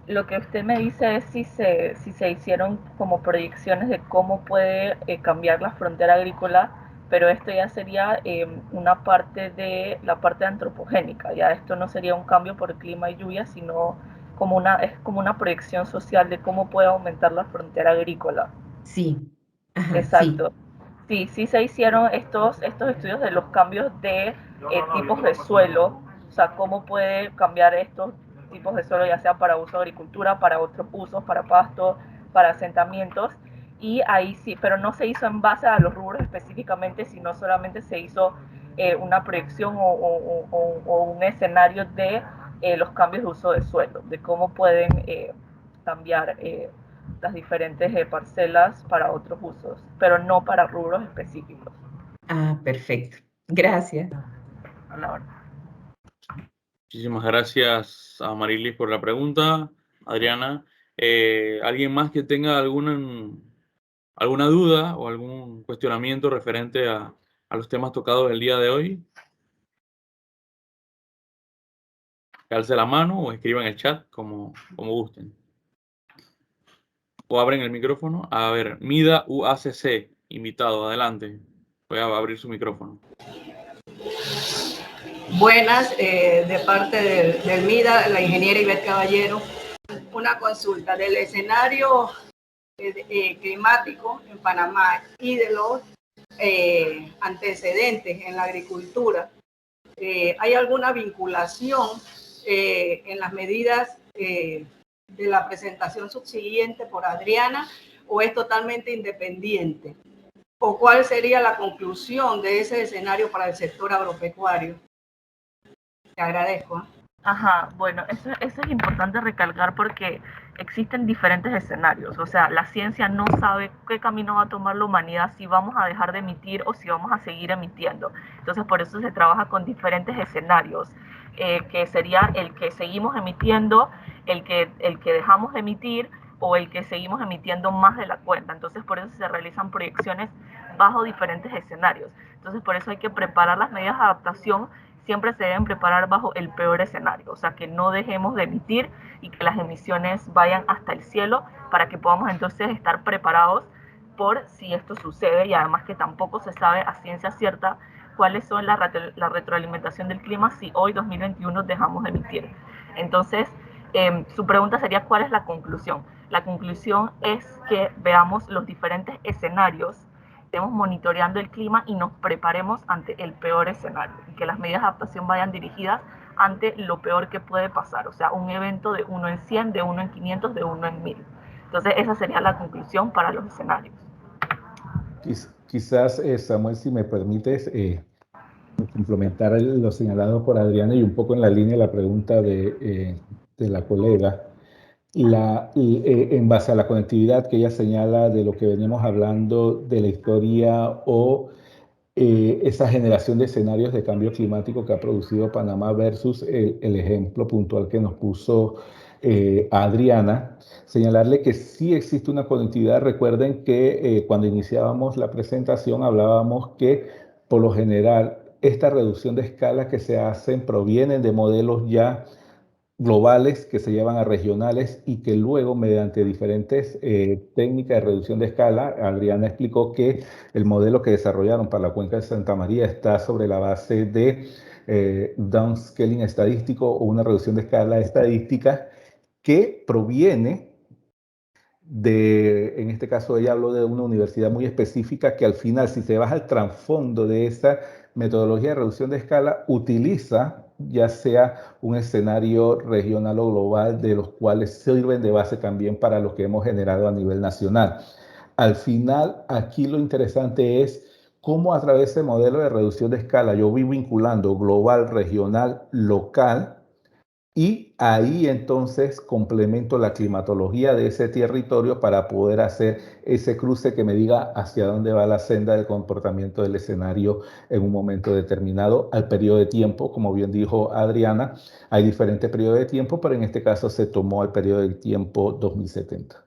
Lo que usted me dice es si se hicieron como proyecciones de cómo puede cambiar la frontera agrícola, pero esto ya sería una parte de la parte antropogénica. Ya esto no sería un cambio por clima y lluvia, sino es como una proyección social de cómo puede aumentar la frontera agrícola. Sí, ajá, sí. Exacto. Sí, sí se hicieron estos estudios de los cambios de tipos de suelo, o sea, cómo puede cambiar estos tipos de suelo, ya sea para uso de agricultura, para otros usos, para pasto, para asentamientos, y ahí sí, pero no se hizo en base a los rubros específicamente, sino solamente se hizo una proyección o un escenario de los cambios de uso de suelo, de cómo pueden cambiar las diferentes parcelas para otros usos, pero no para rubros específicos. Ah, perfecto. Gracias. A la hora. Muchísimas gracias a Marilis por la pregunta. Adriana, ¿alguien más que tenga alguna duda o algún cuestionamiento referente a los temas tocados el día de hoy? Alce la mano o escriban en el chat como gusten. O abren el micrófono. A ver, Mida UACC, invitado, adelante. Voy a abrir su micrófono. Buenas, de parte del MIDA, la ingeniera Ivette Caballero. Una consulta del escenario climático en Panamá y de los antecedentes en la agricultura. ¿Hay alguna vinculación en las medidas de la presentación subsiguiente por Adriana o es totalmente independiente? ¿O cuál sería la conclusión de ese escenario para el sector agropecuario? Te agradezco. Ajá, bueno, eso es importante recalcar porque existen diferentes escenarios. O sea, la ciencia no sabe qué camino va a tomar la humanidad, si vamos a dejar de emitir o si vamos a seguir emitiendo. Entonces, por eso se trabaja con diferentes escenarios, que sería el que seguimos emitiendo, el que dejamos de emitir o el que seguimos emitiendo más de la cuenta. Entonces, por eso se realizan proyecciones bajo diferentes escenarios. Entonces, por eso hay que preparar las medidas de adaptación. Siempre se deben preparar bajo el peor escenario, o sea, que no dejemos de emitir y que las emisiones vayan hasta el cielo para que podamos entonces estar preparados por si esto sucede, y además que tampoco se sabe a ciencia cierta cuáles son la retroalimentación del clima si hoy 2021 dejamos de emitir. Entonces, su pregunta sería ¿cuál es la conclusión? La conclusión es que veamos los diferentes escenarios, estemos monitoreando el clima y nos preparemos ante el peor escenario y que las medidas de adaptación vayan dirigidas ante lo peor que puede pasar, o sea, un evento de 1 en 100, de 1 en 500, de 1 en 1000. Entonces, esa sería la conclusión para los escenarios. Quizás, Samuel, si me permites complementar lo señalado por Adriana y un poco en la línea de la pregunta de la colega. En base a la conectividad que ella señala de lo que veníamos hablando de la historia o esa generación de escenarios de cambio climático que ha producido Panamá versus el ejemplo puntual que nos puso Adriana, señalarle que sí existe una conectividad. Recuerden que cuando iniciábamos la presentación hablábamos que por lo general esta reducción de escala que se hacen provienen de modelos ya globales que se llevan a regionales y que luego mediante diferentes técnicas de reducción de escala, Adriana explicó que el modelo que desarrollaron para la cuenca de Santa María está sobre la base de downscaling estadístico o una reducción de escala estadística que proviene en este caso ella habló de una universidad muy específica que al final, si se baja al trasfondo de esa metodología de reducción de escala, utiliza ya sea un escenario regional o global, de los cuales sirven de base también para lo que hemos generado a nivel nacional. Al final, aquí lo interesante es cómo a través de ese modelo de reducción de escala yo voy vinculando global, regional, local, y ahí entonces complemento la climatología de ese territorio para poder hacer ese cruce que me diga hacia dónde va la senda del comportamiento del escenario en un momento determinado al periodo de tiempo. Como bien dijo Adriana, hay diferentes periodos de tiempo, pero en este caso se tomó el periodo de tiempo 2070.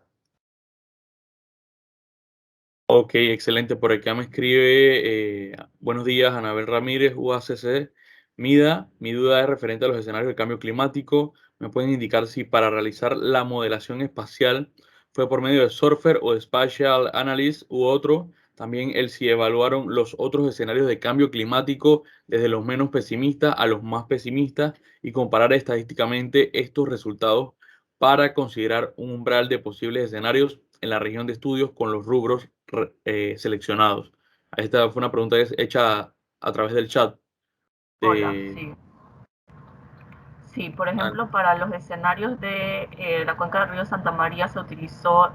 Ok, excelente. Por acá me escribe, buenos días, Anabel Ramírez, UACC. Mida, mi duda es referente a los escenarios de cambio climático. ¿Me pueden indicar si para realizar la modelación espacial fue por medio de Surfer o de Spatial Analyst u otro? También si evaluaron los otros escenarios de cambio climático desde los menos pesimistas a los más pesimistas y comparar estadísticamente estos resultados para considerar un umbral de posibles escenarios en la región de estudios con los rubros seleccionados. Esta fue una pregunta hecha a través del chat. Hola, sí. Sí, por ejemplo, para los escenarios de la cuenca del río Santa María se utilizó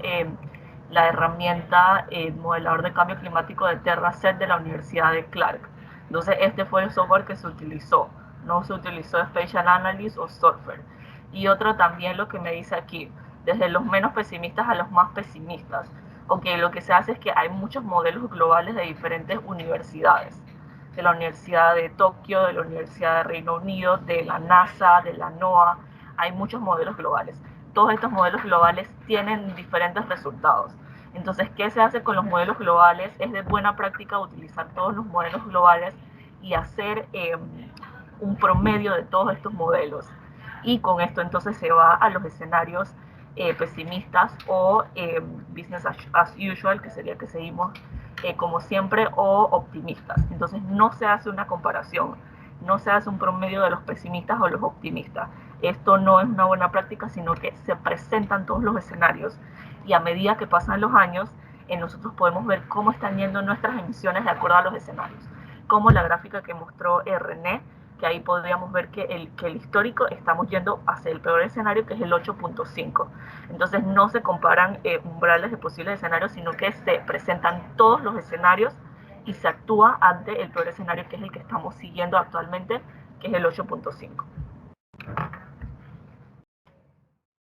la herramienta modelador de cambio climático de TerraSet de la Universidad de Clark. Entonces, este fue el software que se utilizó. No se utilizó Spatial Analyst o Surfer. Y otro también lo que me dice aquí, desde los menos pesimistas a los más pesimistas. Ok, lo que se hace es que hay muchos modelos globales de diferentes universidades. De la Universidad de Tokio, de la Universidad de Reino Unido, de la NASA, de la NOAA. Hay muchos modelos globales. Todos estos modelos globales tienen diferentes resultados. Entonces, ¿qué se hace con los modelos globales? Es de buena práctica utilizar todos los modelos globales y hacer un promedio de todos estos modelos. Y con esto entonces se va a los escenarios pesimistas o business as usual, que sería que seguimos como siempre, o optimistas. Entonces no se hace una comparación, no se hace un promedio de los pesimistas o los optimistas. Esto no es una buena práctica, sino que se presentan todos los escenarios y a medida que pasan los años, nosotros podemos ver cómo están yendo nuestras emisiones de acuerdo a los escenarios. Como la gráfica que mostró René, que ahí podríamos ver que el histórico estamos yendo hacia el peor escenario, que es el 8.5. Entonces no se comparan umbrales de posibles escenarios, sino que se presentan todos los escenarios y se actúa ante el peor escenario, que es el que estamos siguiendo actualmente, que es el 8.5.